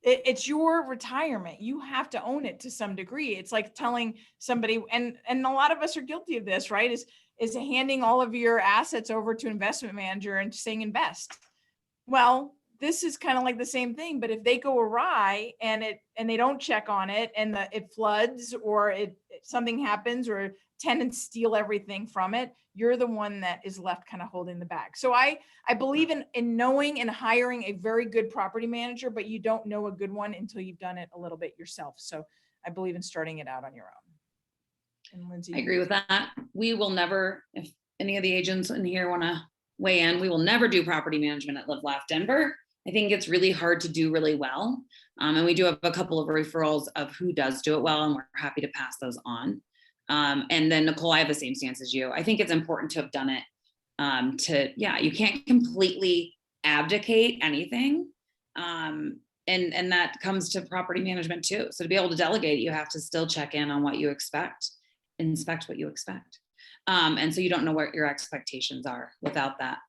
It's your retirement. You have to own it to some degree. It's like telling somebody, and a lot of us are guilty of this, right? Is handing all of your assets over to an investment manager and saying invest. Well, this is kind of like the same thing, but if they go awry and they don't check on it and it floods or something happens or tenants steal everything from it, you're the one that is left kind of holding the bag. So I believe in knowing and hiring a very good property manager, but you don't know a good one until you've done it a little bit yourself. So I believe in starting it out on your own. And Lindsay, I agree with that. We will never, if any of the agents in here want to weigh in, we will never do property management at Live.Laugh.Denver. I think it's really hard to do really well. And we do have a couple of referrals of who does do it well, and we're happy to pass those on. And then Nicole, I have the same stance as you. I think it's important to have done it you can't completely abdicate anything. And that comes to property management too. So to be able to delegate, you have to still check in on what you expect, inspect what you expect. And so you don't know what your expectations are without that.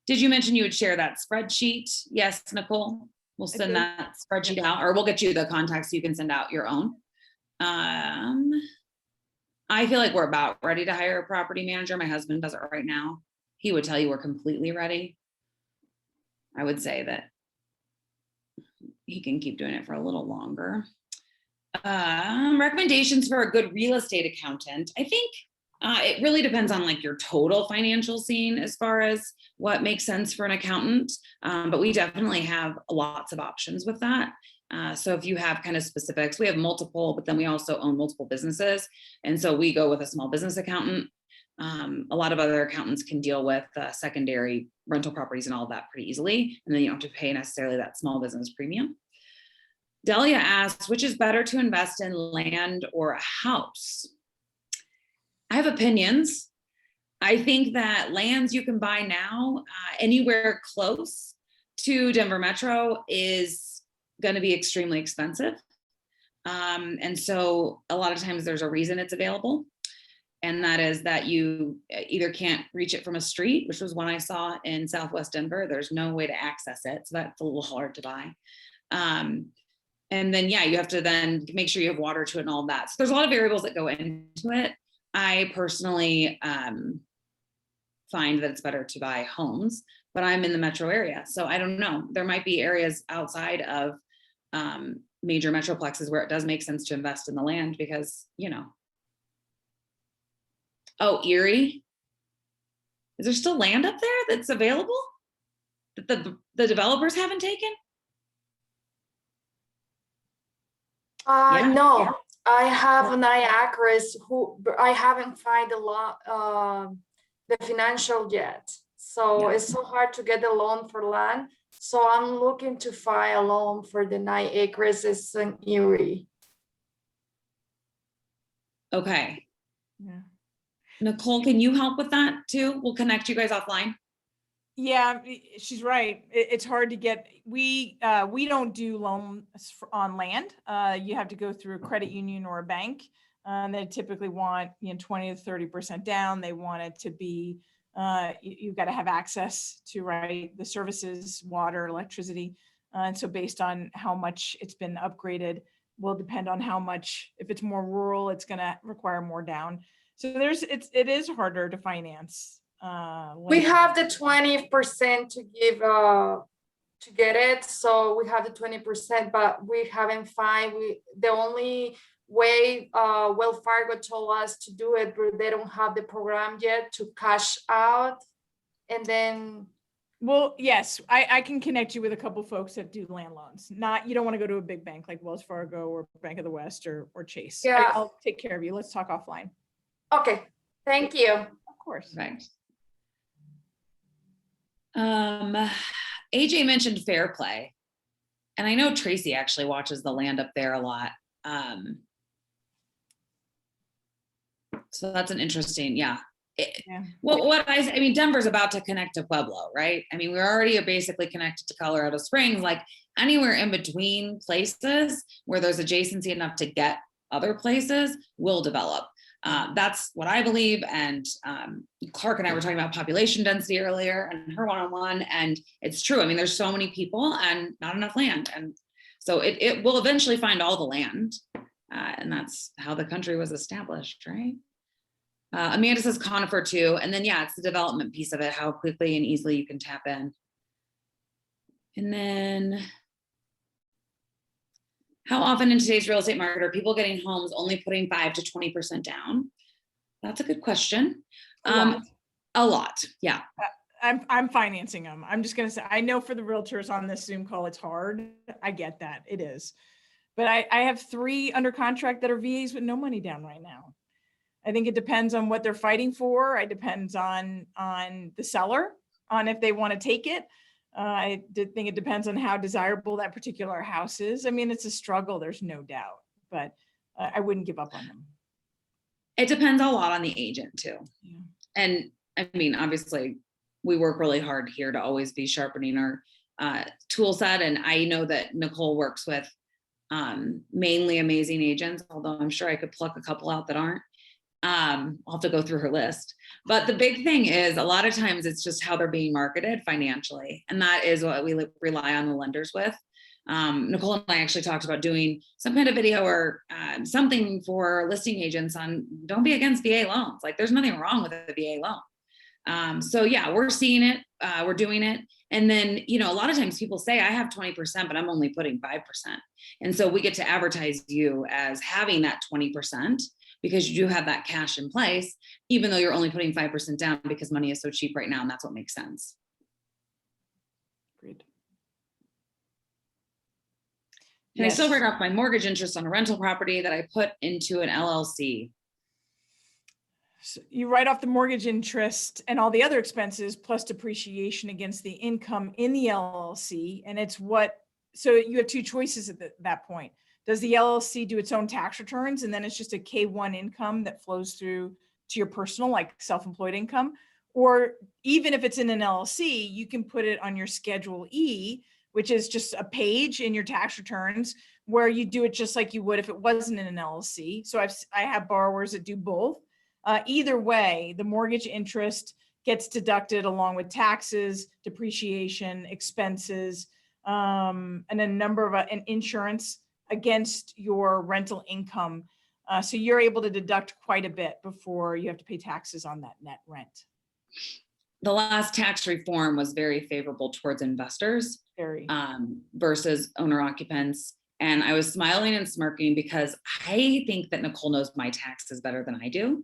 Did you mention you would share that spreadsheet? Yes, Nicole, we'll send that spreadsheet out, or we'll get you the contacts so you can send out your own. I feel like we're about ready to hire a property manager. My husband does it right now. He would tell you we're completely ready. I would say that he can keep doing it for a little longer. Recommendations for a good real estate accountant. I think it really depends on like your total financial scene as far as what makes sense for an accountant. But we definitely have lots of options with that. So if you have kind of specifics, we have multiple, but then we also own multiple businesses. And so we go with a small business accountant. A lot of other accountants can deal with secondary rental properties and all of that pretty easily. And then you don't have to pay necessarily that small business premium. Delia asks, which is better to invest in, land or a house? I have opinions. I think that lands you can buy now anywhere close to Denver Metro is going to be extremely expensive. And so a lot of times there's a reason it's available. And that is that you either can't reach it from a street, which was one I saw in Southwest Denver. There's no way to access it. So that's a little hard to buy. And then, yeah, you have to then make sure you have water to it and all that. So there's a lot of variables that go into it. I personally find that it's better to buy homes, but I'm in the metro area. So I don't know. There might be areas outside of major metroplexes where it does make sense to invest in the land because, you know. Oh, Erie. Is there still land up there that's available that the developers haven't taken? No, I have 9 acres I haven't found the financial yet. So it's so hard to get a loan for land. So I'm looking to find a loan for the 9 acres in Erie. Okay. Yeah. Nicole, can you help with that too? We'll connect you guys offline. Yeah, she's right. It's hard to get. We don't do loans on land. You have to go through a credit union or a bank. They typically want 20 to 30% down. They want it to be you've got to have access to the services, water, electricity, and so based on how much it's been upgraded will depend on how much. If it's more rural, it's going to require more down. So it is harder to finance. We have the 20% to give to get it, so we have the 20%, but we haven't found the only way Wells Fargo told us to do it, but they don't have the program yet to cash out. And then well, yes, I can connect you with a couple folks that do land loans. You don't want to go to a big bank like Wells Fargo or Bank of the West or Chase. Yeah, I'll take care of you. Let's talk offline. Okay, thank you. Of course. Right. AJ mentioned Fair Play, and I know Tracy actually watches the land up there a lot. So that's an interesting, Well, I mean, Denver's about to connect to Pueblo, right? I mean, we're already basically connected to Colorado Springs, like anywhere in between places where there's adjacency enough to get other places will develop. That's what I believe. And Clark and I were talking about population density earlier and her one-on-one, and it's true. I mean, there's so many people and not enough land. And so it will eventually find all the land. And that's how the country was established, right? Amanda says conifer too. And then, it's the development piece of it, how quickly and easily you can tap in. And then how often in today's real estate market are people getting homes only putting 5 to 20% down? That's a good question. A lot. Yeah. I'm financing them. I'm just going to say, I know for the realtors on this Zoom call, it's hard. I get that. It is. But I have 3 under contract that are VAs with no money down right now. I think it depends on what they're fighting for. It depends on the seller, on if they want to take it. I think it depends on how desirable that particular house is. I mean, it's a struggle, there's no doubt, but I wouldn't give up on them. It depends a lot on the agent too. Yeah. And I mean, obviously we work really hard here to always be sharpening our tool set. And I know that Nicole works with mainly amazing agents, although I'm sure I could pluck a couple out that aren't. I'll have to go through her list. But the big thing is a lot of times it's just how they're being marketed financially. And that is what we rely on the lenders with. Nicole and I actually talked about doing some kind of video or something for listing agents on don't be against VA loans. Like there's nothing wrong with a VA loan. So yeah, we're seeing it, we're doing it. And then, you know, a lot of times people say I have 20%, but I'm only putting 5%. And so we get to advertise you as having that 20% because you do have that cash in place, even though you're only putting 5% down because money is so cheap right now. And that's what makes sense. Great. Can I still write off my mortgage interest on a rental property that I put into an LLC? So you write off the mortgage interest and all the other expenses plus depreciation against the income in the LLC. And it's so you have two choices at that point. Does the LLC do its own tax returns? And then it's just a K-1 income that flows through to your personal, like self-employed income. Or even if it's in an LLC, you can put it on your Schedule E, which is just a page in your tax returns where you do it just like you would if it wasn't in an LLC. So I have borrowers that do both. Either way, the mortgage interest gets deducted along with taxes, depreciation, expenses, and a number of and insurance against your rental income. So you're able to deduct quite a bit before you have to pay taxes on that net rent. The last tax reform was very favorable towards investors versus owner occupants. And I was smiling and smirking because I think that Nicole knows my taxes better than I do.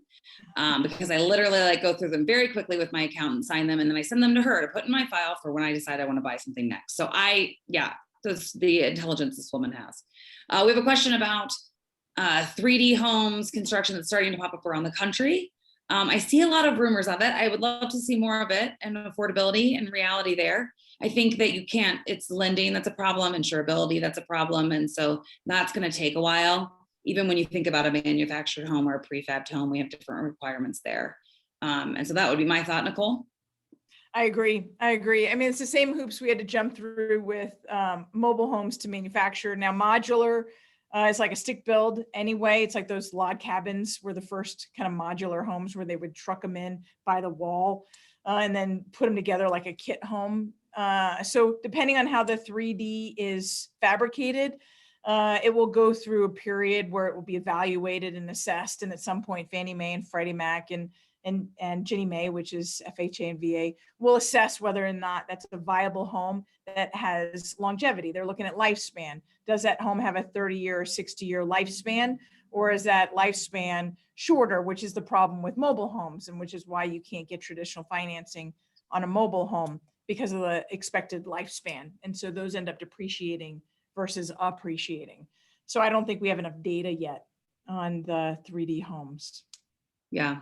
Because I literally like go through them very quickly with my accountant, sign them, and then I send them to her to put in my file for when I decide I want to buy something next. So that's the intelligence this woman has. We have a question about 3D homes construction that's starting to pop up around the country. I see a lot of rumors of it. I would love to see more of it and affordability and reality there. I think that it's lending that's a problem, insurability that's a problem. And so that's going to take a while. Even when you think about a manufactured home or a prefabbed home, we have different requirements there. And so that would be my thought, Nicole. I agree. I mean, it's the same hoops we had to jump through with mobile homes to manufacture. Now modular is like a stick build anyway. It's like those log cabins were the first kind of modular homes where they would truck them in by the wall and then put them together like a kit home. So depending on how the 3D is fabricated, it will go through a period where it will be evaluated and assessed. And at some point, Fannie Mae and Freddie Mac and Ginnie Mae, which is FHA and VA, will assess whether or not that's a viable home that has longevity. They're looking at lifespan. Does that home have a 30-year or 60-year lifespan? Or is that lifespan shorter, which is the problem with mobile homes, and which is why you can't get traditional financing on a mobile home because of the expected lifespan. And so those end up depreciating versus appreciating. So I don't think we have enough data yet on the 3D homes. Yeah.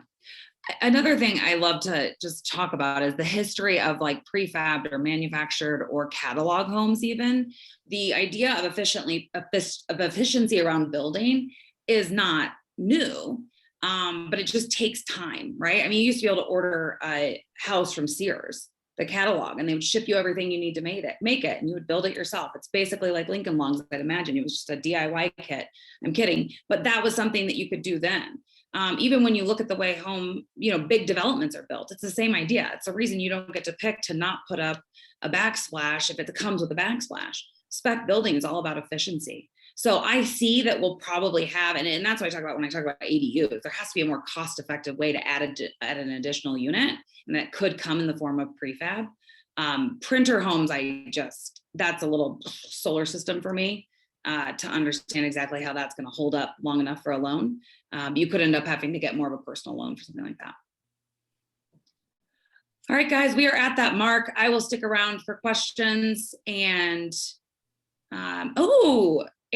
Another thing I love to just talk about is the history of like prefabbed or manufactured or catalog homes. Even the idea of efficiency around building is not new, but it just takes time, right? I mean, you used to be able to order a house from Sears, the catalog, and they would ship you everything you need to make it, and you would build it yourself. It's basically like Lincoln Logs, I'd imagine. It was just a DIY kit. I'm kidding, but that was something that you could do then. Even when you look at the way big developments are built, it's the same idea. It's the reason you don't get to pick to not put up a backsplash if it comes with a backsplash. Spec building is all about efficiency. So I see that we'll probably have, and that's what I talk about when I talk about ADUs, there has to be a more cost-effective way to add an additional unit, and that could come in the form of prefab. Printer homes, that's a little solar system for me to understand exactly how that's going to hold up long enough for a loan. You could end up having to get more of a personal loan for something like that. All right, guys, we are at that mark. I will stick around for questions. And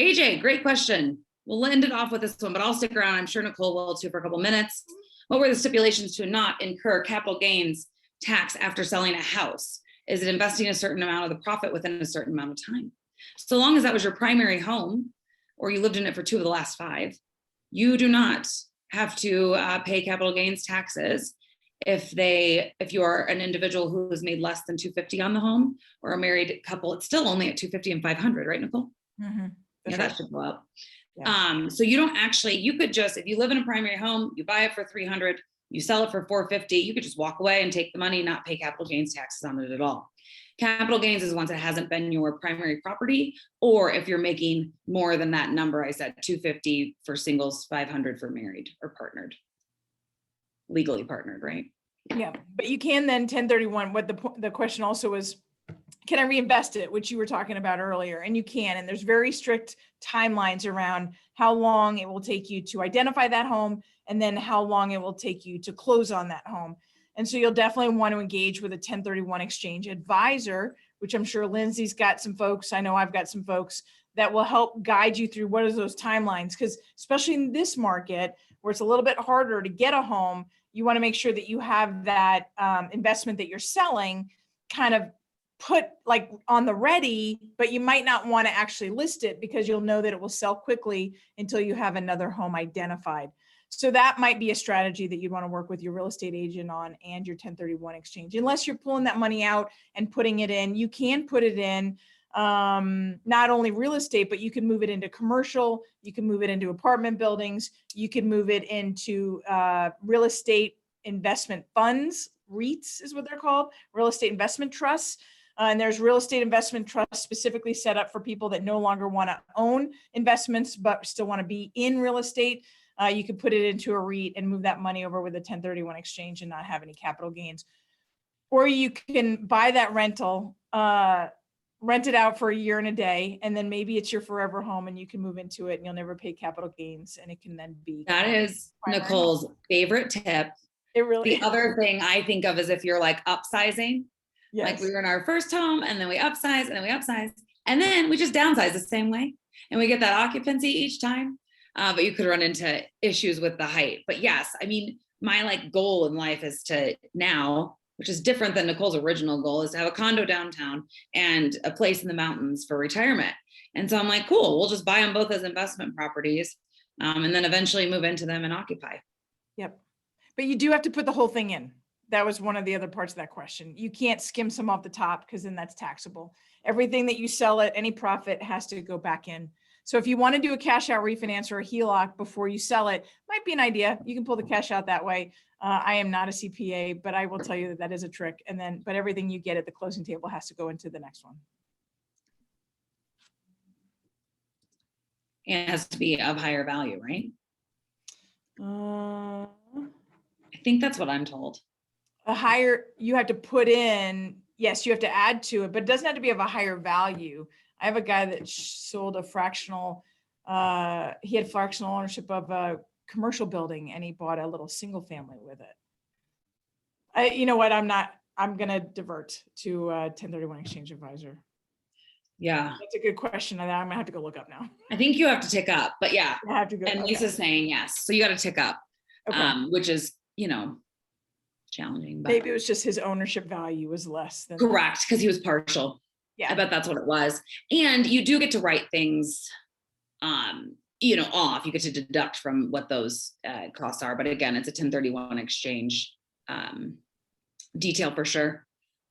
AJ, great question. We'll end it off with this one, but I'll stick around. I'm sure Nicole will too for a couple minutes. What were the stipulations to not incur capital gains tax after selling a house? Is it investing a certain amount of the profit within a certain amount of time? So long as that was your primary home, or you lived in it for 2 of the last 5, you do not have to pay capital gains taxes if you are an individual who has made less than $250 on the home, or a married couple. It's still only at $250 and $500, right, Nicole? Mm-hmm. Yeah, right. that should go up. Yeah. So you don't actually, you could just, if you live in a primary home, you buy it for 300, you sell it for 450, you could just walk away and take the money, not pay capital gains taxes on it at all. Capital gains is once it hasn't been your primary property, or if you're making more than that number, I said 250 for singles, 500 for married or partnered, legally partnered, right? Yeah, but you can then 1031, what the question also was, can I reinvest it, which you were talking about earlier, and you can, and there's very strict timelines around how long it will take you to identify that home and then how long it will take you to close on that home. And so you'll definitely want to engage with a 1031 exchange advisor, which I'm sure Lindsay's got some folks, I know I've got some folks that will help guide you through what are those timelines, because especially in this market where it's a little bit harder to get a home, you want to make sure that you have that investment that you're selling kind of put like on the ready, but you might not want to actually list it because you'll know that it will sell quickly until you have another home identified. So that might be a strategy that you'd want to work with your real estate agent on and your 1031 exchange. Unless you're pulling that money out and putting it in, you can put it in not only real estate, but you can move it into commercial, you can move it into apartment buildings, you can move it into real estate investment funds, REITs is what they're called, real estate investment trusts. And there's real estate investment trusts specifically set up for people that no longer want to own investments, but still want to be in real estate. You can put it into a REIT and move that money over with a 1031 exchange and not have any capital gains. Or you can buy that rental, rent it out for a year and a day, and then maybe it's your forever home and you can move into it and you'll never pay capital gains, and it can then be. That is Nicole's favorite tip. It really The other thing I think of is if you're like upsizing, yes. Like we were in our first home and then we upsize and then we upsize and then we just downsize the same way and we get that occupancy each time. But you could run into issues with the height. But yes, I mean, my like goal in life is to now, which is different than Nicole's original goal, is to have a condo downtown and a place in the mountains for retirement. And so I'm like, cool, we'll just buy them both as investment properties and then eventually move into them and occupy. Yep. But you do have to put the whole thing in. That was one of the other parts of that question. You can't skim some off the top because then that's taxable. Everything that you sell at any profit has to go back in. So if you want to do a cash out refinance or a HELOC before you sell it, might be an idea. You can pull the cash out that way. I am not a CPA, but I will tell you that that is a trick. And then, but everything you get at the closing table has to go into the next one. And it has to be of higher value, right? I think that's what I'm told. A higher, you have to put in, yes, you have to add to it, but it doesn't have to be of a higher value. I have a guy that sold a fractional, he had fractional ownership of a commercial building and he bought a little single family with it. You know what, I'm going to divert to 1031 exchange advisor. Yeah. That's a good question. I'm going to have to go look up now. I think you have to tick up, but yeah. I have to go. And Lisa's saying yes. So you got to tick up, okay. Which is, you know, challenging. But maybe it was just his ownership value was less than correct, because he was partial. Yeah, I bet that's what it was. And you do get to write things, you know, off. You get to deduct from what those costs are. But again, it's a 1031 exchange detail for sure.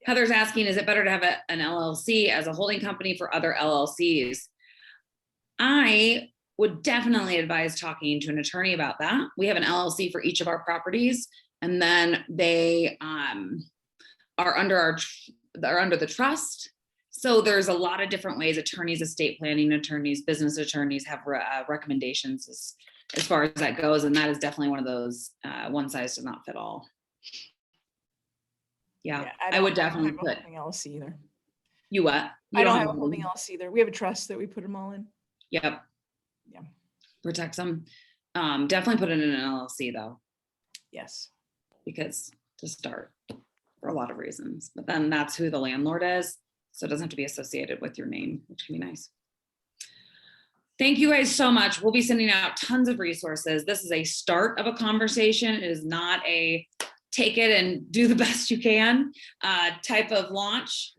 Heather's asking, is it better to have an LLC as a holding company for other LLCs? I would definitely advise talking to an attorney about that. We have an LLC for each of our properties. And then they are under the trust. So there's a lot of different ways attorneys, estate planning attorneys, business attorneys have recommendations as far as that goes. And that is definitely one of those one size does not fit all. Yeah, I would definitely put. I don't have a holding LLC either. You what? I don't have a holding LLC either. We have a trust that we put them all in. Yep. Yeah. Protects them. Definitely put it in an LLC though. Yes. Because to start for a lot of reasons, but then that's who the landlord is. So it doesn't have to be associated with your name, which can be nice. Thank you guys so much. We'll be sending out tons of resources. This is a start of a conversation. It is not a take it and do the best you can type of launch.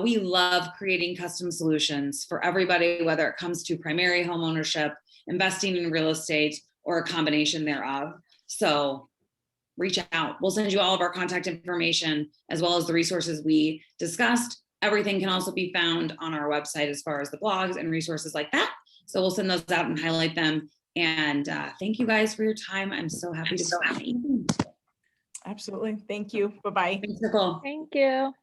We love creating custom solutions for everybody, whether it comes to primary home ownership, investing in real estate, or a combination thereof. So reach out. We'll send you all of our contact information as well as the resources we discussed. Everything can also be found on our website as far as the blogs and resources like that. So we'll send those out and highlight them. And thank you guys for your time. I'm so happy to be. Absolutely. Thank you. Bye-bye. Thanks, Nicole. Thank you.